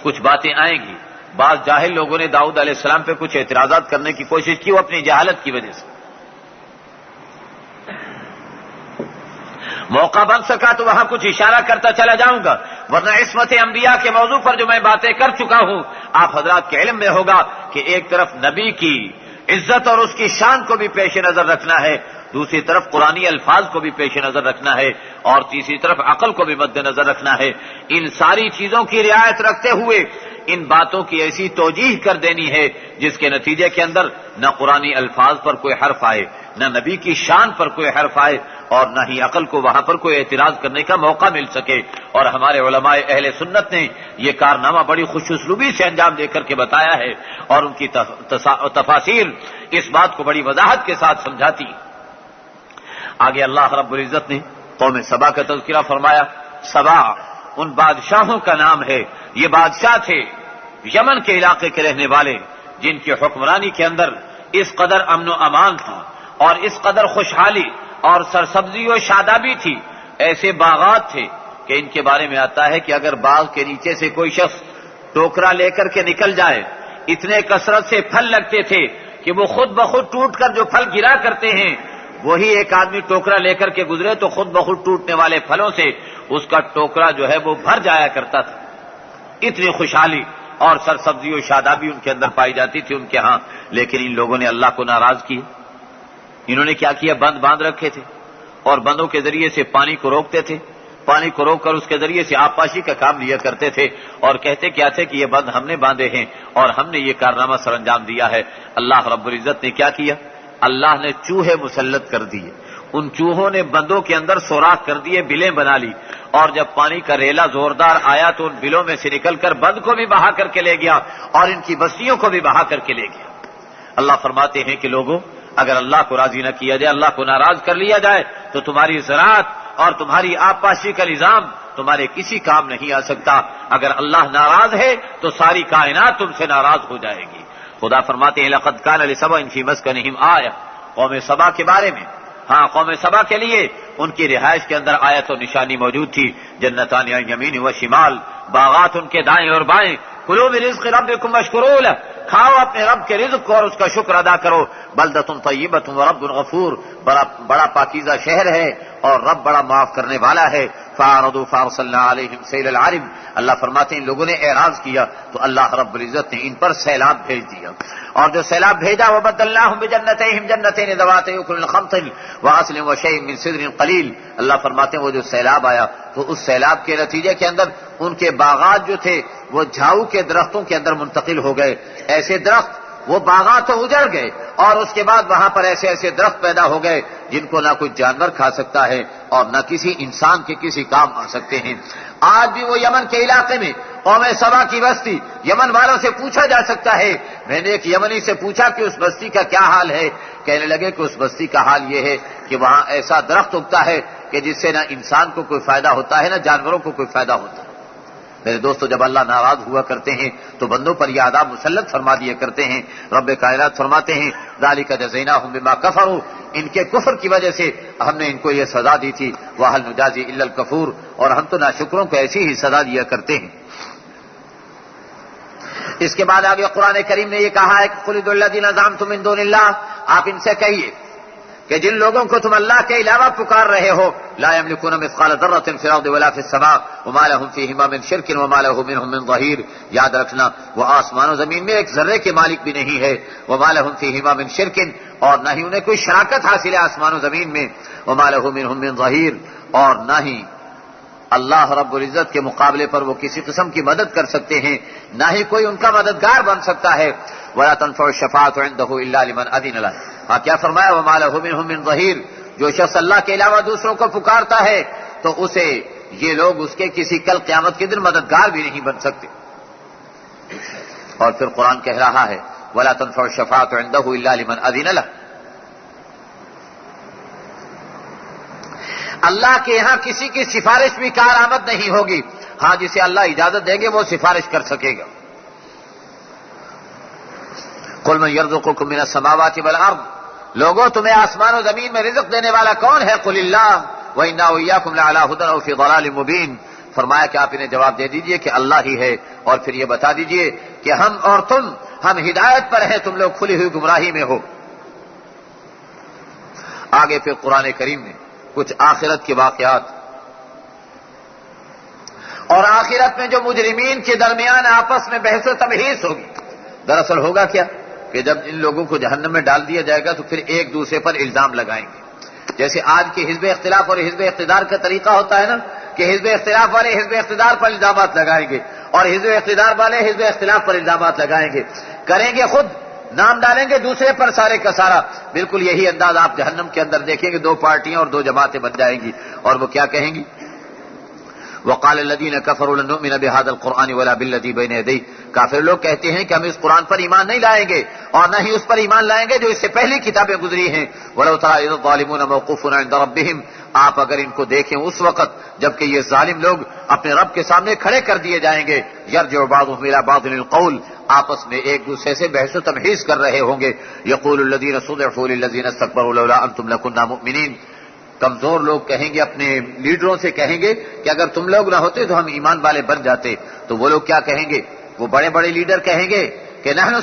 کچھ باتیں آئیں گی۔ بعض جاہل لوگوں نے داؤد علیہ السلام پہ کچھ اعتراضات کرنے کی کوشش کی، وہ اپنی جہالت کی وجہ سے۔ موقع بن سکا تو وہاں کچھ اشارہ کرتا چلا جاؤں گا، ورنہ عصمت انبیاء کے موضوع پر جو میں باتیں کر چکا ہوں آپ حضرات کے علم میں ہوگا کہ ایک طرف نبی کی عزت اور اس کی شان کو بھی پیش نظر رکھنا ہے، دوسری طرف قرآنی الفاظ کو بھی پیش نظر رکھنا ہے، اور تیسری طرف عقل کو بھی مد نظر رکھنا ہے۔ ان ساری چیزوں کی رعایت رکھتے ہوئے ان باتوں کی ایسی توجیہ کر دینی ہے جس کے نتیجے کے اندر نہ قرآنی الفاظ پر کوئی حرف آئے، نہ نبی کی شان پر کوئی حرف آئے، اور نہ ہی عقل کو وہاں پر کوئی اعتراض کرنے کا موقع مل سکے۔ اور ہمارے علماء اہل سنت نے یہ کارنامہ بڑی خوش اسلوبی سے انجام دے کر کے بتایا ہے، اور ان کی تفاسیر اس بات کو بڑی وضاحت کے ساتھ سمجھاتی۔ آگے اللہ رب العزت نے قوم سبا کا تذکرہ فرمایا۔ سبا ان بادشاہوں کا نام ہے، یہ بادشاہ تھے یمن کے علاقے کے رہنے والے، جن کی حکمرانی کے اندر اس قدر امن و امان تھا اور اس قدر خوشحالی اور سرسبزی و شادابی تھی، ایسے باغات تھے کہ ان کے بارے میں آتا ہے کہ اگر باغ کے نیچے سے کوئی شخص ٹوکرا لے کر کے نکل جائے، اتنے کثرت سے پھل لگتے تھے کہ وہ خود بخود ٹوٹ کر جو پھل گرا کرتے ہیں، وہی ایک آدمی ٹوکرا لے کر کے گزرے تو خود بخود ٹوٹنے والے پھلوں سے اس کا ٹوکرا جو ہے وہ بھر جایا کرتا تھا۔ اتنی خوشحالی اور سرسبزی و شادابی ان کے اندر پائی جاتی تھی ان کے ہاں، لیکن ان لوگوں نے اللہ کو ناراض کیا۔ انہوں نے کیا کیا؟ بند باندھ رکھے تھے، اور بندوں کے ذریعے سے پانی کو روکتے تھے، پانی کو روک کر اس کے ذریعے سے آبپاشی کا کام لیا کرتے تھے، اور کہتے کیا تھے کہ یہ بند ہم نے باندھے ہیں اور ہم نے یہ کارنامہ سر انجام دیا ہے۔ اللہ رب العزت نے کیا کیا؟ اللہ نے چوہے مسلط کر دیے، ان چوہوں نے بندوں کے اندر سوراخ کر دیے، بلیں بنا لی، اور جب پانی کا ریلا زوردار آیا تو ان بلوں میں سے نکل کر بند کو بھی بہا کر کے لے گیا اور ان کی بستیوں کو بھی بہا کر کے لے گیا۔ اللہ فرماتے ہیں کہ لوگوں، اگر اللہ کو راضی نہ کیا جائے، اللہ کو ناراض کر لیا جائے، تو تمہاری زراعت اور تمہاری آبپاشی کا نظام تمہارے کسی کام نہیں آ سکتا۔ اگر اللہ ناراض ہے تو ساری کائنات تم سے ناراض ہو جائے گی۔ خدا فرماتے ہیں لقد کان لسبأ فی مسکنہم آیہ، قوم سبا کے بارے میں، ہاں قوم سبا کے لیے ان کی رہائش کے اندر آیت و نشانی موجود تھی۔ جنتان عن یمین و شمال، باغات ان کے دائیں اور بائیں۔ کلوا من رزق ربکم واشکروا لہ، کھاؤ اپنے رب کے رزق کو اور اس کا شکر ادا کرو۔ بلدۃ طیبۃ ورب غفور، بڑا پاکیزہ شہر ہے اور رب بڑا معاف کرنے والا ہے۔ فاعرضوا فارسلنا علیہم سیل العرم، اللہ فرماتے ہیں ان لوگوں نے اعراض کیا تو اللہ رب العزت نے ان پر سیلاب بھیج دیا، اور جو سیلاب بھیجا وبدلناہم بجنتیہم جنتین ذواتي اکل خمط وعسل وشیء من سدر قلیل، اللہ فرماتے ہیں وہ جو سیلاب آیا تو اس سیلاب کے نتیجے کے اندر ان کے باغات جو تھے وہ جھاؤ کے درختوں کے اندر منتقل ہو گئے۔ ایسے درخت، وہ باغات تو اجڑ گئے اور اس کے بعد وہاں پر ایسے ایسے درخت پیدا ہو گئے جن کو نہ کوئی جانور کھا سکتا ہے اور نہ کسی انسان کے کسی کام آ سکتے ہیں۔ آج بھی وہ یمن کے علاقے میں قوم سبا کی بستی، یمن والوں سے پوچھا جا سکتا ہے، میں نے ایک یمنی سے پوچھا کہ اس بستی کا کیا حال ہے، کہنے لگے کہ اس بستی کا حال یہ ہے کہ وہاں ایسا درخت اگتا ہے کہ جس سے نہ انسان کو کوئی فائدہ ہوتا ہے نہ جانوروں کو کوئی فائدہ ہوتا ہے۔ میرے دوستو، جب اللہ ناراض ہوا کرتے ہیں تو بندوں پر یہ عذاب مسلط فرما دیا کرتے ہیں۔ رب کائنات فرماتے ہیں ذالک جزیناہم بما کفروا، ان کے کفر کی وجہ سے ہم نے ان کو یہ سزا دی تھی۔ وہل نجازی الا الکفور، اور ہم تو ناشکروں کو ایسی ہی سزا دیا کرتے ہیں۔ اس کے بعد آگے قرآن کریم نے یہ کہا ہے کہ قل ادعوا الذین زعمتم من دون اللہ، آپ ان سے کہیے کہ جن لوگوں کو تم اللہ کے علاوہ پکار رہے ہو، لا یملکون مثقال ذرۃ فی الارض ولا فی السماء وما لهم فیہما من شرک وما له منهم من ظہیر، یاد رکھنا وہ آسمان و زمین میں ایک ذرے کے مالک بھی نہیں ہے، وما لهم فیہما من شرک، اور نہ ہی انہیں کوئی شراکت حاصل ہے آسمان و زمین میں، وما له منهم من ظہیر، اور نہ ہی اللہ رب العزت کے مقابلے پر وہ کسی قسم کی مدد کر سکتے ہیں، نہ ہی کوئی ان کا مددگار بن سکتا ہے۔ ولا تنفع الشفاعۃ عنده الا لمن اذن له، ہاں کیا فرمایا وما له منهم من ظہیر، جو شخص اللہ کے علاوہ دوسروں کو پکارتا ہے تو اسے یہ لوگ اس کے کسی کل قیامت کے دن مددگار بھی نہیں بن سکتے۔ اور پھر قرآن کہہ رہا ہے ولا تنفع الشفاعۃ عنده الا لمن اذن له، اللہ کے یہاں کسی کی سفارش بھی کارآمد نہیں ہوگی، ہاں جسے اللہ اجازت دیں گے وہ سفارش کر سکے گا۔ قل من یرزقکم من السماوات والارض، لوگوں تمہیں آسمان و زمین میں رزق دینے والا کون ہے؟ قل اللہ وإنا وإياكم لعلى هدى أو في ضلال مبين، فرمایا کہ آپ انہیں جواب دے دیجئے کہ اللہ ہی ہے، اور پھر یہ بتا دیجئے کہ ہم اور تم، ہم ہدایت پر ہیں، تم لوگ کھلی ہوئی گمراہی میں ہو۔ آگے پھر قرآن کریم نے کچھ آخرت کے واقعات اور آخرت میں جو مجرمین کے درمیان آپس میں بحث و تبحیث ہوگی، دراصل ہوگا کیا کہ جب ان لوگوں کو جہنم میں ڈال دیا جائے گا تو پھر ایک دوسرے پر الزام لگائیں گے. جیسے آج کے حزب اختلاف اور حزب اقتدار کا طریقہ ہوتا ہے نا کہ حزب اختلاف والے حزب اقتدار پر الزامات لگائیں گے اور حزب اقتدار والے حزب اختلاف پر الزامات لگائیں گے, کریں گے خود, نام ڈالیں گے دوسرے پر سارے کا سارا. بالکل یہی انداز آپ جہنم کے اندر دیکھیں گے, دو پارٹیاں اور دو جماعتیں بن جائیں گی. اور وہ کیا کہیں گی؟ وقال الذين كفروا لن نؤمن بهذا القرآن ولا بالذي بين يديه. کافر لوگ کہتے ہیں کہ ہم اس قرآن پر ایمان نہیں لائیں گے اور نہ ہی اس پر ایمان لائیں گے جو اس سے پہلی کتابیں گزری ہیں. ولو ترى إذ الظالمون موقوفون عند ربهم. آپ اگر ان کو دیکھیں اس وقت جبکہ یہ ظالم لوگ اپنے رب کے سامنے کھڑے کر دیے جائیں گے, یرجع بعضهم الى بعض القول, آپس میں ایک دوسرے سے بحث و تمحیص کر رہے ہوں گے. یقول الذين استضعفوا للذين استكبروا لولا انتم لكنا مؤمنين. کمزور لوگ کہیں گے اپنے لیڈروں سے کہیں گے کہ اگر تم لوگ نہ ہوتے تو ہم ایمان والے بن جاتے. تو وہ لوگ کیا کہیں گے؟ وہ بڑے بڑے لیڈر کہیں گے کہ نحن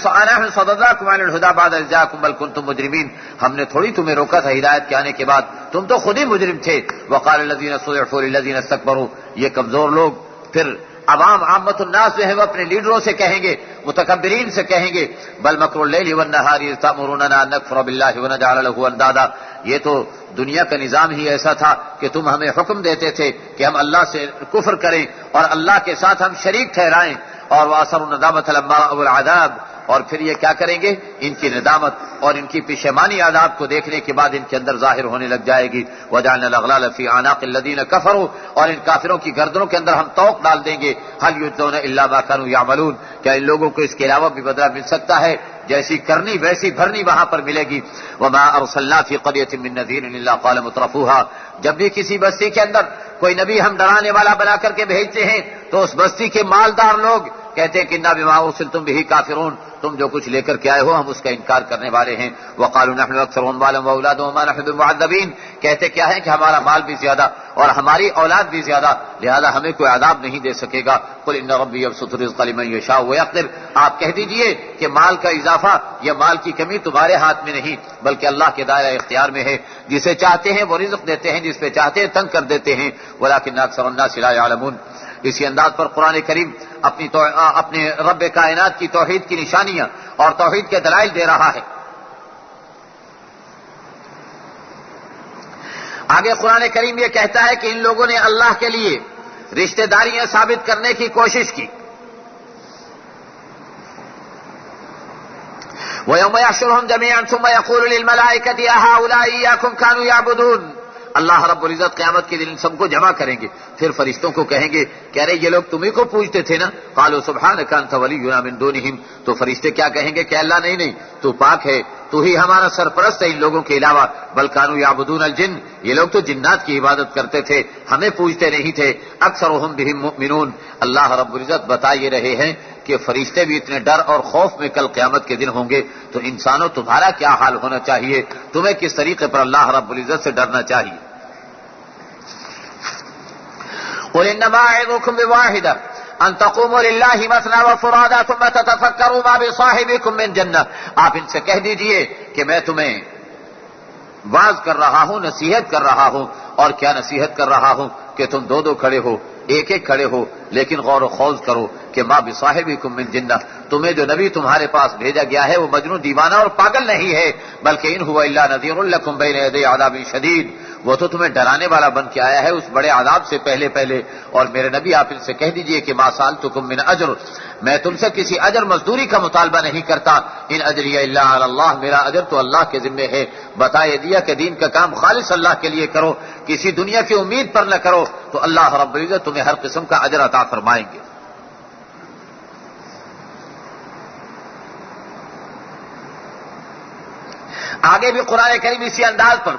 صددناکم عن الہدی بعد اذ جاءکم بل کنتم مجرمین. ہم نے تھوڑی تمہیں روکا تھا ہدایت کے آنے کے بعد, تم تو خود ہی مجرم تھے. وقال الذين استضعفوا للذين استكبروا. یہ کمزور لوگ پھر عوام عامت الناس جو ہے وہ اپنے لیڈروں سے کہیں گے, متکبرین سے کہیں گے, بل مکر اللیل والنہار اذ تأمروننا ان نکفر باللہ ونجعل له اندادا. یہ تو دنیا کا نظام ہی ایسا تھا کہ تم ہمیں حکم دیتے تھے کہ ہم اللہ سے کفر کریں اور اللہ کے ساتھ ہم شریک ٹھہرائیں. اور وَأَسَرُّوا النَّدَامَةَ لَمَّا رَأَوُا الْعَذَابَ. اور پھر یہ کیا کریں گے؟ ان کی ندامت اور ان کی پشیمانی عذاب کو دیکھنے کے بعد ان کے اندر ظاہر ہونے لگ جائے گی. وَجَعَلْنَا الْأَغْلَالَ فِي أَعْنَاقِ الَّذِينَ كَفَرُوا. اور ان کافروں کی گردنوں کے اندر ہم طوق ڈال دیں گے. هَلْ يُجْزَوْنَ إِلَّا مَا كَانُوا يَعْمَلُونَ. کیا ان لوگوں کو اس کے علاوہ بھی بدلہ مل سکتا ہے؟ جیسی کرنی ویسی بھرنی وہاں پر ملے گی. وَمَا أَرْسَلْنَا فِي قَرْيَةٍ مِّن نَذِيرٍ إِلَّا قَالَ مُتْرَفُوهَا. جب بھی کسی بستی کے اندر کوئی نبی ہم ڈرانے والا بنا کر کے بھیجتے ہیں تو اس بستی کے مالدار لوگ کہتے ہیں کہ انا بما ارسلتم به کافرون. تم جو کچھ لے کر کے آئے ہو ہم اس کا انکار کرنے والے ہیں. وقالوا نحن اکثر اموالا واولادا وما نحن بمعذبین. کہتے کیا ہے کہ ہمارا مال بھی زیادہ اور ہماری اولاد بھی زیادہ, لہذا ہمیں کوئی عذاب نہیں دے سکے گا. قل ان ربی یبسط الرزق لمن یشاء ویقدر. آپ کہہ دیجئے کہ مال کا اضافہ یا مال کی کمی تمہارے ہاتھ میں نہیں بلکہ اللہ کے دائرہ اختیار میں ہے. جسے چاہتے ہیں وہ رزق دیتے ہیں, جس پہ چاہتے ہیں تنگ کر دیتے ہیں. ولکن اکثر الناس لا يعلمون. اسی انداز پر قرآن کریم اپنے رب کائنات کی توحید کی نشانیاں اور توحید کے دلائل دے رہا ہے. آگے قرآن کریم یہ کہتا ہے کہ ان لوگوں نے اللہ کے لیے رشتہ داریاں ثابت کرنے کی کوشش کی. وَيَوْمَ يَحْشُرُهُمْ جَمِيعًا ثُمَّ يَقُولُ لِلْمَلَائِكَةِ أَهَٰؤُلَاءِ إِيَّاكُمْ كَانُوا يَعْبُدُونَ. اللہ رب العزت قیامت کے دن ان سب کو جمع کریں گے, پھر فرشتوں کو کہیں گے کہ ارے یہ لوگ تمہیں کو پوجتے تھے نا. قالوا سبحانك انت ولينا من دونهم. تو فرشتے کیا کہیں گے کہ اللہ نہیں تو پاک ہے, تو ہی ہمارا سرپرست ہے ان لوگوں کے علاوہ. بل كانوا يعبدون الجن. یہ لوگ تو جنات کی عبادت کرتے تھے, ہمیں پوجتے نہیں تھے. اکثرهم بهم مؤمنون. اللہ رب العزت بتا یہ رہے ہیں کہ فرشتے بھی اتنے ڈر اور خوف میں کل قیامت کے دن ہوں گے. تو انسانوں تمہارا کیا حال ہونا چاہیے, تمہیں کس طریقے پر اللہ رب العزت سے ڈرنا چاہیے. قل انما اعظكم بواحدة ان تقوموا لله مثنى وفرادا ثم تتفكروا ما بصاحبكم من جنة. آپ ان سے کہہ دیجئے کہ میں تمہیں واعظ کر رہا ہوں, نصیحت کر رہا ہوں. اور کیا نصیحت کر رہا ہوں کہ تم دو کھڑے ہو, ایک کھڑے ہو, لیکن غور و خوض کرو کہ ما بصاحبکم من جنہ. تمہیں جو نبی تمہارے پاس بھیجا گیا ہے وہ مجنون دیوانہ اور پاگل نہیں ہے, بلکہ ان هو الا نذیر لکم بین یدی عذاب شدید. وہ تو تمہیں ڈرانے والا بن کے آیا ہے اس بڑے عذاب سے پہلے. اور میرے نبی آپ ان سے کہہ دیجئے کہ ما سألتکم من اجر. میں تم سے کسی اجر مزدوری کا مطالبہ نہیں کرتا. ان اجری الا علی اللہ. میرا اجر تو اللہ کے ذمہ ہے. بتا یہ دیا کہ دین کا کام خالص اللہ کے لیے کرو, کسی دنیا کی امید پر نہ کرو, تو اللہ رب العزت تمہیں ہر قسم کا اجر عطا فرمائیں گے. آگے بھی قرآن کریم اسی انداز پر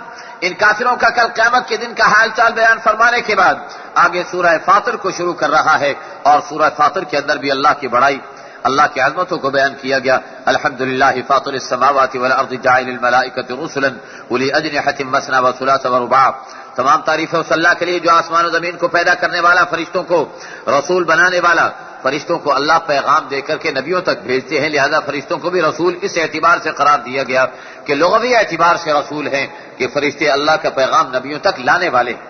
ان کافروں کا کل قیامت کے دن کا حال چال بیان فرمانے کے بعد آگے سورہ فاطر کو شروع کر رہا ہے. اور سورہ فاطر کے اندر بھی اللہ کی بڑائی, اللہ کی عظمتوں کو بیان کیا گیا. الحمدللہ فاطر السماوات والارض جاعل الملائکۃ رسلا اولی اجنحۃ مثنی وثلاث ورباع. تمام تعریفیں اس اللہ کے لیے جو آسمان و زمین کو پیدا کرنے والا, فرشتوں کو رسول بنانے والا. فرشتوں کو اللہ پیغام دے کر کے نبیوں تک بھیجتے ہیں, لہذا فرشتوں کو بھی رسول اس اعتبار سے قرار دیا گیا کہ لغوی اعتبار سے رسول ہیں کہ فرشتے اللہ کا پیغام نبیوں تک لانے والے ہیں.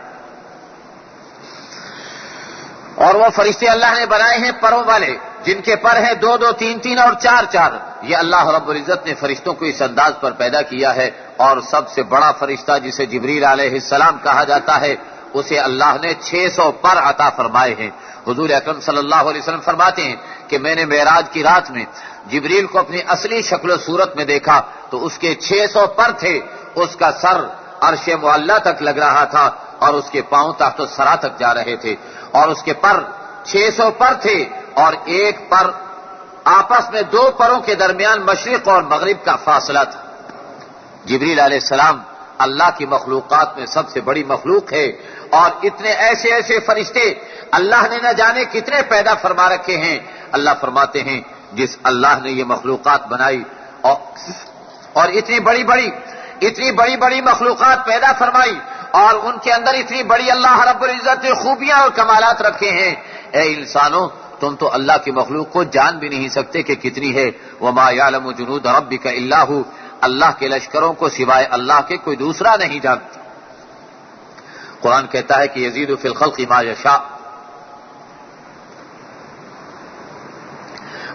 اور وہ فرشتے اللہ نے بنائے ہیں پروں والے, جن کے پر ہیں 2 2 3 3 اور 4 4. یہ اللہ رب العزت نے فرشتوں کو اس انداز پر پیدا کیا ہے. اور سب سے بڑا فرشتہ جسے جبریل علیہ السلام کہا جاتا ہے اسے اللہ نے 600 پر عطا فرمائے ہیں. حضور اکرم صلی اللہ علیہ وسلم فرماتے ہیں کہ میں نے معراج کی رات میں جبریل کو اپنی اصلی شکل و صورت میں دیکھا تو اس کے 600 پر تھے. اس کا سر عرش معلیٰ تک لگ رہا تھا اور اس کے پاؤں تحت الثری تک جا رہے تھے اور اس کے پر 600 پر تھے اور ایک پر آپس میں 2 پروں کے درمیان مشرق اور مغرب کا فاصلہ تھا. جبریل علیہ السلام اللہ کی مخلوقات میں سب سے بڑی مخلوق ہے اور اتنے ایسے ایسے فرشتے اللہ نے نہ جانے کتنے پیدا فرما رکھے ہیں. اللہ فرماتے ہیں جس اللہ نے یہ مخلوقات بنائی اور اتنی بڑی بڑی مخلوقات پیدا فرمائی اور ان کے اندر اتنی بڑی اللہ رب العزت نے خوبیاں اور کمالات رکھے ہیں. اے انسانوں تم تو اللہ کی مخلوق کو جان بھی نہیں سکتے کہ کتنی ہے. وما یعلم جنود ربک الا هو. اللہ کے لشکروں کو سوائے اللہ کے کوئی دوسرا نہیں جانتا. قرآن کہتا ہے کہ یزید فی الخلق ما یشاء.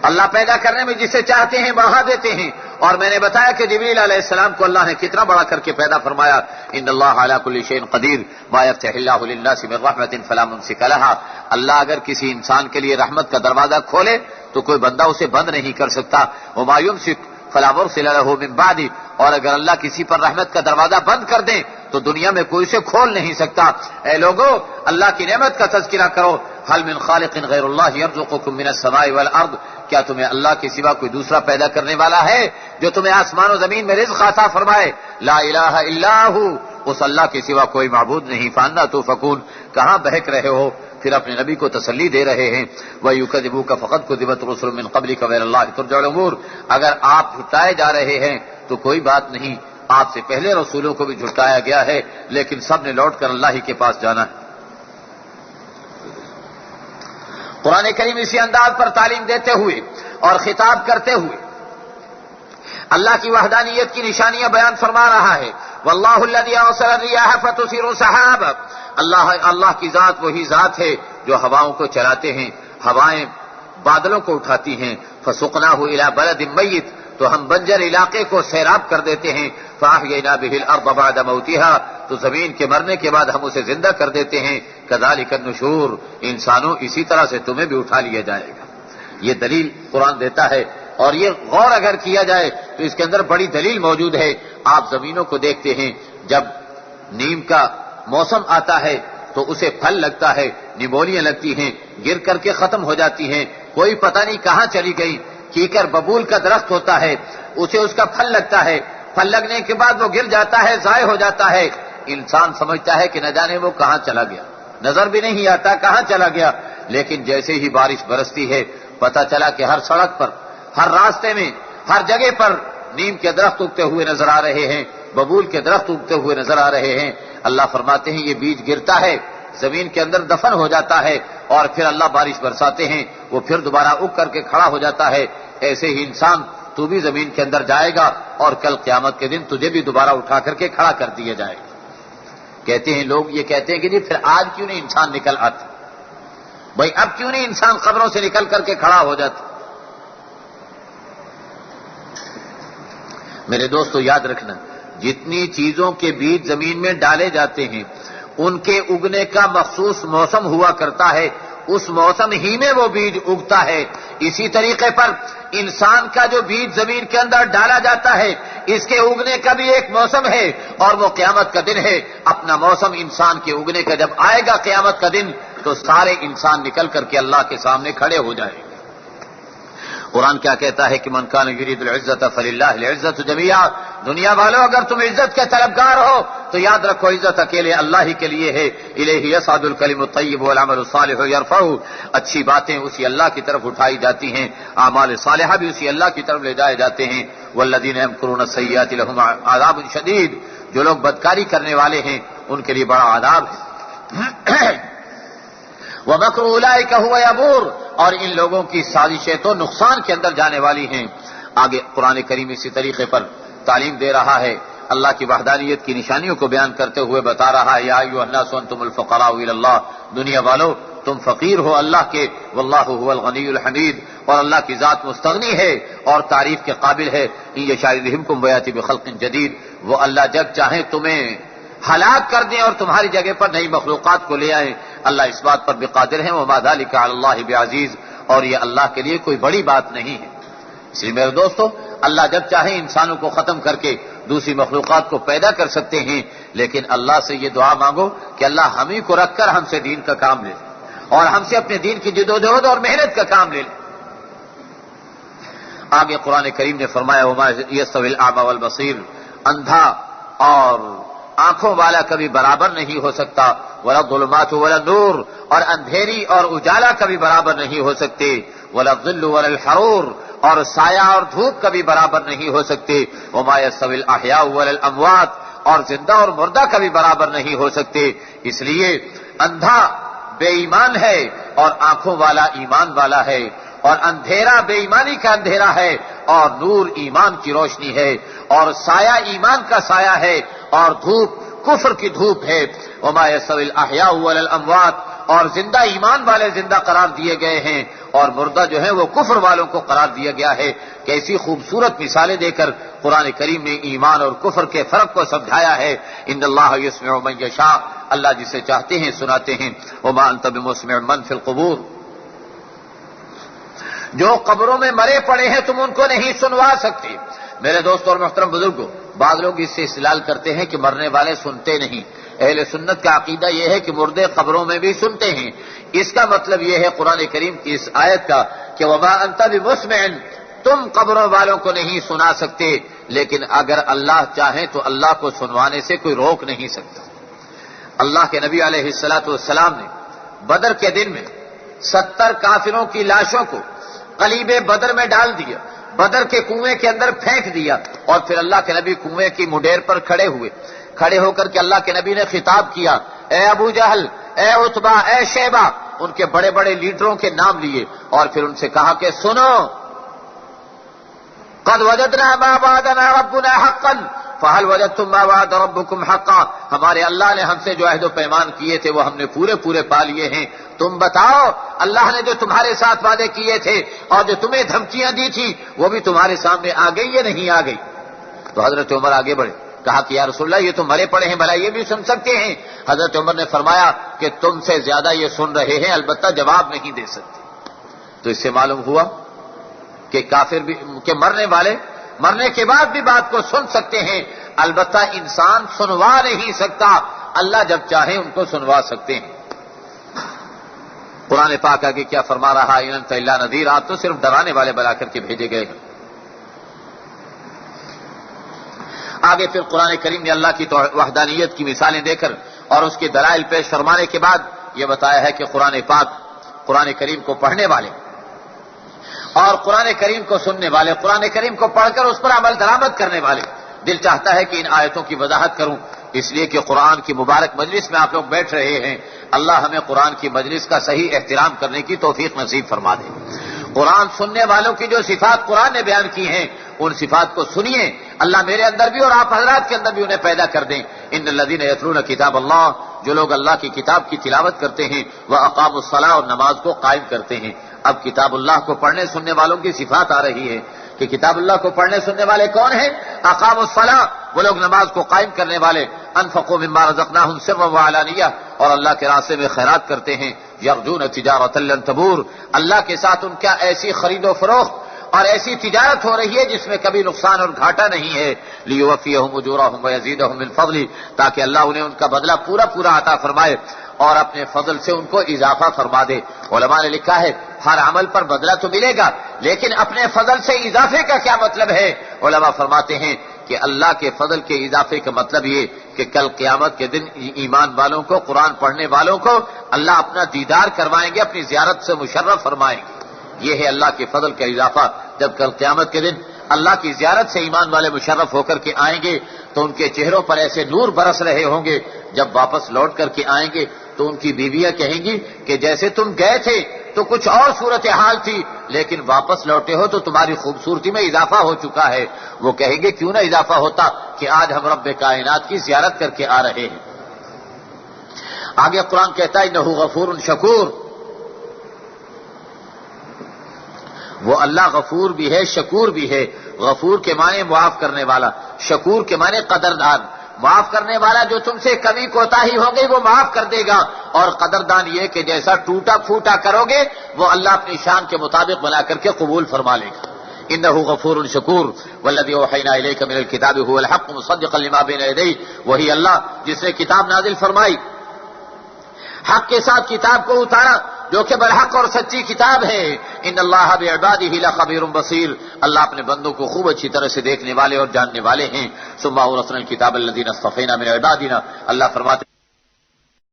اللہ پیدا کرنے میں جسے چاہتے ہیں بڑھا دیتے ہیں. اور میں نے بتایا کہ جبریل علیہ السلام کو اللہ نے کتنا بڑا کر کے پیدا فرمایا. ان اللہ علی کل شیء قدیر ما یفتح اللہ للناس من رحمت فلا ممسک لها. اللہ اگر کسی انسان کے لیے رحمت کا دروازہ کھولے تو کوئی بندہ اسے بند نہیں کر سکتا. وما یمسک فلا مرسل له من بعد. اور اگر اللہ کسی پر رحمت کا دروازہ بند کر دیں تو دنیا میں کوئی اسے کھول نہیں سکتا. اے لوگو اللہ کی نعمت کا تذکرہ کرو. هل من خالق غیر اللہ یرزقکم من السماء والارض. کیا تمہیں اللہ کے سوا کوئی دوسرا پیدا کرنے والا ہے جو تمہیں آسمان و زمین میں رزق عطا فرمائے؟ لا الہ الا هو. اس اللہ کے سوا کوئی معبود نہیں. فانا توفکون. کہاں بہک رہے ہو؟ پھر اپنے نبی کو تسلی دے رہے ہیں. وَيُكَذِّبُوكَ فَقَدْ كُذِبَتْ رُسُلٌ مِّن قَبْلِكَ وَإِلَى اللَّهِ تُرْجَعُ الْأُمُورُ. اگر آپ جھٹائے جا رہے ہیں تو کوئی بات نہیں. آپ سے پہلے رسولوں کو بھی جھٹایا گیا ہے لیکن سب نے لوٹ کر اللہ ہی کے پاس جانا ہے. قرآن کریم اسی انداز پر تعلیم دیتے ہوئے اور خطاب کرتے ہوئے اللہ کی وحدانیت کی نشانیاں بیان فرما رہا ہے. واللہ الذی ارسل الرياح فتثير سحابا. اللہ کی ذات وہی ذات ہے جو ہواؤں کو چلاتے ہیں. ہوائیں بادلوں کو اٹھاتی ہیں. فسقناہ الی بلد میت. تو ہم بنجر علاقے کو سیراب کر دیتے ہیں. فاحیینا بہ الارض بعد موتها. تو زمین کے مرنے کے بعد ہم اسے زندہ کر دیتے ہیں. کذالک النشور. انسانوں اسی طرح سے تمہیں بھی اٹھا لیا جائے گا. یہ دلیل قرآن دیتا ہے اور یہ غور اگر کیا جائے تو اس کے اندر بڑی دلیل موجود ہے. آپ زمینوں کو دیکھتے ہیں جب نیم کا موسم آتا ہے تو اسے پھل لگتا ہے. نمولیاں لگتی ہیں گر کر کے ختم ہو جاتی ہیں. کوئی پتہ نہیں کہاں چلی گئی. کیکر ببول کا درخت ہوتا ہے اسے اس کا پھل لگتا ہے. پھل لگنے کے بعد وہ گر جاتا ہے ضائع ہو جاتا ہے. انسان سمجھتا ہے کہ نہ جانے وہ کہاں چلا گیا. نظر بھی نہیں آتا کہاں چلا گیا. لیکن جیسے ہی بارش برستی ہے پتہ چلا کہ ہر سڑک پر ہر راستے میں ہر جگہ پر نیم کے درخت اگتے ہوئے نظر آ رہے ہیں. ببول کے درخت اگتے ہوئے نظر آ رہے ہیں. اللہ فرماتے ہیں یہ بیج گرتا ہے زمین کے اندر دفن ہو جاتا ہے اور پھر اللہ بارش برساتے ہیں وہ پھر دوبارہ اگ کر کے کھڑا ہو جاتا ہے. ایسے ہی انسان تو بھی زمین کے اندر جائے گا اور کل قیامت کے دن تجھے بھی دوبارہ اٹھا کر کے کھڑا کر دیا جائے گا. کہتے ہیں لوگ یہ کہتے ہیں کہ جی پھر آج کیوں نہیں انسان نکل آتا؟ بھائی اب کیوں نہیں انسان قبروں سے نکل کر کے کھڑا ہو جاتا؟ میرے دوستو یاد رکھنا جتنی چیزوں کے بیج زمین میں ڈالے جاتے ہیں ان کے اگنے کا مخصوص موسم ہوا کرتا ہے. اس موسم ہی میں وہ بیج اگتا ہے. اسی طریقے پر انسان کا جو بیج زمین کے اندر ڈالا جاتا ہے اس کے اگنے کا بھی ایک موسم ہے اور وہ قیامت کا دن ہے. اپنا موسم انسان کے اگنے کا جب آئے گا قیامت کا دن تو سارے انسان نکل کر کے اللہ کے سامنے کھڑے ہو جائیں گے. قرآن کیا کہتا ہے کہ من کان یرید العزت فللہ العزت جمیعا. دنیا والوں اگر تم عزت کے طلبگار ہو تو یاد رکھو عزت اکیلے اللہ ہی کے لیے ہے. الیہ یصعد الکلم الطیب والعمل الصالح یرفعہ. اچھی باتیں اسی اللہ کی طرف اٹھائی جاتی ہیں. اعمال صالحہ بھی اسی اللہ کی طرف لے جائے جاتے ہیں. والذین یمکرون السیئات لهم عذاب شدید. جو لوگ بدکاری کرنے والے ہیں ان کے لیے بڑا عذاب ہے. وَمَكْرُ أُولَٰئِكَ هُوَ يَبُورُ. اور ان لوگوں کی سازشیں تو نقصان کے اندر جانے والی ہیں. آگے قرآن کریم اسی طریقے پر تعلیم دے رہا ہے. اللہ کی وحدانیت کی نشانیوں کو بیان کرتے ہوئے بتا رہا ہے یا ایھا الناس انتم الفقراء الی اللہ. دنیا والو تم فقیر ہو اللہ کے، واللہ هو الغنی الحمید، اور اللہ کی ذات مستغنی ہے اور تعریف کے قابل ہے۔ ان یشاء یذہبکم ویأتی بخلق جدید، وہ اللہ جب چاہیں تمہیں ہلاک کر دیں اور تمہاری جگہ پر نئی مخلوقات کو لے آئیں، اللہ اس بات پر بھی قادر ہیں۔ وما ذلک علی اللہ بعزیز، اور یہ اللہ کے لیے کوئی بڑی بات نہیں ہے۔ اس لیے میرے دوستو، اللہ جب چاہیں انسانوں کو ختم کر کے دوسری مخلوقات کو پیدا کر سکتے ہیں، لیکن اللہ سے یہ دعا مانگو کہ اللہ ہم ہی کو رکھ کر ہم سے دین کا کام لے لے اور ہم سے اپنے دین کی جدوجہد اور محنت کا کام لے لے۔ آگے قرآن کریم نے فرمایا وما یستوی الاعمی والبصیر، اندھا اور آنکھوں والا کبھی برابر نہیں ہو سکتا، ولا الظلمات ولا النور، اور اندھیری اور اجالا کبھی برابر نہیں ہو سکتے، ولا الظل ولا الحرور، اور سایہ اور دھوپ کبھی برابر نہیں ہو سکتے، وما یستوی الاحیاء ولا الاموات، اور زندہ اور مردہ کبھی برابر نہیں ہو سکتے۔ اس لیے اندھا بے ایمان ہے اور آنکھوں والا ایمان والا ہے، اور اندھیرا بے ایمانی کا اندھیرا ہے اور نور ایمان کی روشنی ہے، اور سایہ ایمان کا سایہ ہے اور دھوپ کفر کی دھوپ ہے۔ وما یستوی الاحیاء ولا الاموات، اور زندہ ایمان والے زندہ قرار دیے گئے ہیں اور مردہ جو ہیں وہ کفر والوں کو قرار دیا گیا ہے۔ کیسی خوبصورت مثالیں دے کر قرآن کریم نے ایمان اور کفر کے فرق کو سمجھایا ہے۔ ان اللہ یسمع من یشاء، اللہ جسے چاہتے ہیں سناتے ہیں۔ وما انت بمسمع من فی القبور، جو قبروں میں مرے پڑے ہیں تم ان کو نہیں سنوا سکتے۔ میرے دوست اور محترم بزرگوں، بعض لوگ اس سے استدلال کرتے ہیں کہ مرنے والے سنتے نہیں۔ اہل سنت کا عقیدہ یہ ہے کہ مردے قبروں میں بھی سنتے ہیں۔ اس کا مطلب یہ ہے قرآن کریم کی اس آیت کا کہ وما انت بمسمع، تم قبروں والوں کو نہیں سنا سکتے، لیکن اگر اللہ چاہے تو اللہ کو سنوانے سے کوئی روک نہیں سکتا۔ اللہ کے نبی علیہ الصلوۃ والسلام نے بدر کے دن میں 70 کافروں کی لاشوں کو قلیب بدر میں ڈال دیا، بدر کے کنویں کے اندر پھینک دیا، اور پھر اللہ کے نبی کنویں کی مڈیر پر کھڑے ہوئے۔ کھڑے ہو کر کے اللہ کے نبی نے خطاب کیا، اے ابو جہل، اے عتبہ، اے شیبہ، ان کے بڑے بڑے لیڈروں کے نام لیے، اور پھر ان سے کہا کہ سنو، قد وجدنا ما وعدنا ربنا حقا فهل وجدتم ما وعد ربكم حقا، ہمارے اللہ نے ہم سے جو عہد و پیمان کیے تھے وہ ہم نے پورے پورے پا لیے ہیں، تم بتاؤ اللہ نے جو تمہارے ساتھ وعدے کیے تھے اور جو تمہیں دھمکیاں دی تھی وہ بھی تمہارے سامنے آ گئی یا نہیں آ گئی؟ تو حضرت عمر آگے بڑھے، کہا کہ یا رسول اللہ یہ تو مرے پڑے ہیں، بھلا یہ بھی سن سکتے ہیں؟ حضرت عمر نے فرمایا کہ تم سے زیادہ یہ سن رہے ہیں، البتہ جواب نہیں دے سکتے۔ تو اس سے معلوم ہوا کہ کافر بھی کہ مرنے والے مرنے کے بعد بھی بات کو سن سکتے ہیں، البتہ انسان سنوا نہیں سکتا، اللہ جب چاہے ان کو سنوا سکتے ہیں۔ قرآن پاک آگے کیا فرما رہا ہے؟ ان انت الا نذیر، آپ تو صرف ڈرانے والے بنا کر کے بھیجے گئے ہیں۔ آگے پھر قرآن کریم نے اللہ کی وحدانیت کی مثالیں دے کر اور اس کے دلائل پیش فرمانے کے بعد یہ بتایا ہے کہ قرآن پاک، قرآن کریم کو پڑھنے والے اور قرآن کریم کو سننے والے، قرآن کریم کو پڑھ کر اس پر عمل درآمد کرنے والے، دل چاہتا ہے کہ ان آیتوں کی وضاحت کروں، اس لیے کہ قرآن کی مبارک مجلس میں آپ لوگ بیٹھ رہے ہیں، اللہ ہمیں قرآن کی مجلس کا صحیح احترام کرنے کی توفیق نصیب فرما دے۔ قرآن سننے والوں کی جو صفات قرآن نے بیان کی ہیں ان صفات کو سنیے، اللہ میرے اندر بھی اور آپ حضرات کے اندر بھی انہیں پیدا کر دیں۔ ان الذین یتلون کتاب اللہ، جو لوگ اللہ کی کتاب کی تلاوت کرتے ہیں، واقاموا الصلاۃ، اور نماز کو قائم کرتے ہیں۔ اب کتاب اللہ کو پڑھنے سننے والوں کی صفات آ رہی ہے کہ کتاب اللہ کو پڑھنے سننے والے کون ہیں؟ اقاموا الصلاۃ، وہ لوگ نماز کو قائم کرنے والے، انفقوا مما رزقناہم سرا وعلانیہ، اور اللہ کے راستے میں خیرات کرتے ہیں، یرجون تجارۃ لن تبور، اللہ کے ساتھ ان کا ایسی خرید و فروخت اور ایسی تجارت ہو رہی ہے جس میں کبھی نقصان اور گھاٹا نہیں ہے، لیوفیہم اجورہم ویزیدہم من فضلہ، تاکہ اللہ انہیں ان کا بدلہ پورا پورا عطا فرمائے اور اپنے فضل سے ان کو اضافہ فرما دے۔ علماء نے لکھا ہے ہر عمل پر بدلہ تو ملے گا، لیکن اپنے فضل سے اضافے کا کیا مطلب ہے؟ علماء فرماتے ہیں کہ اللہ کے فضل کے اضافے کا مطلب یہ کہ کل قیامت کے دن ایمان والوں کو، قرآن پڑھنے والوں کو اللہ اپنا دیدار کروائیں گے، اپنی زیارت سے مشرف فرمائیں گے۔ یہ ہے اللہ کے فضل کا اضافہ۔ جب کل قیامت کے دن اللہ کی زیارت سے ایمان والے مشرف ہو کر کے آئیں گے تو ان کے چہروں پر ایسے نور برس رہے ہوں گے، جب واپس لوٹ کر کے آئیں گے تو ان کی بیویاں کہیں گی کہ جیسے تم گئے تھے تو کچھ اور صورتحال تھی، لیکن واپس لوٹے ہو تو تمہاری خوبصورتی میں اضافہ ہو چکا ہے۔ وہ کہیں گے کیوں نہ اضافہ ہوتا کہ آج ہم رب کائنات کی زیارت کر کے آ رہے ہیں۔ آگے قرآن کہتا ہے انہ غفور شکور، وہ اللہ غفور بھی ہے شکور بھی ہے. غفور کے معنی معاف کرنے والا، شکور کے معنی قدردان. معاف کرنے والا جو تم سے کمی کوتاہی ہو گئی وہ معاف کر دے گا، اور قدردان یہ کہ جیسا ٹوٹا پھوٹا کرو گے وہ اللہ اپنی شان کے مطابق بنا کر کے قبول فرما لے گا. انہ غفور شکور. والذی اوحینا الیک من الکتاب هو الحق مصدقا لما بین یدیہ، وہی اللہ جس نے کتاب نازل فرمائی، حق کے ساتھ کتاب کو اتارا جو کہ برحق اور سچی کتاب ہے. ان اللہ بعبادہ لخبیر بصیر، اللہ اپنے بندوں کو خوب اچھی طرح سے دیکھنے والے اور جاننے والے ہیں. ثم اورثنا الکتاب الذین اصطفینا من عبادنا، اللہ فرماتے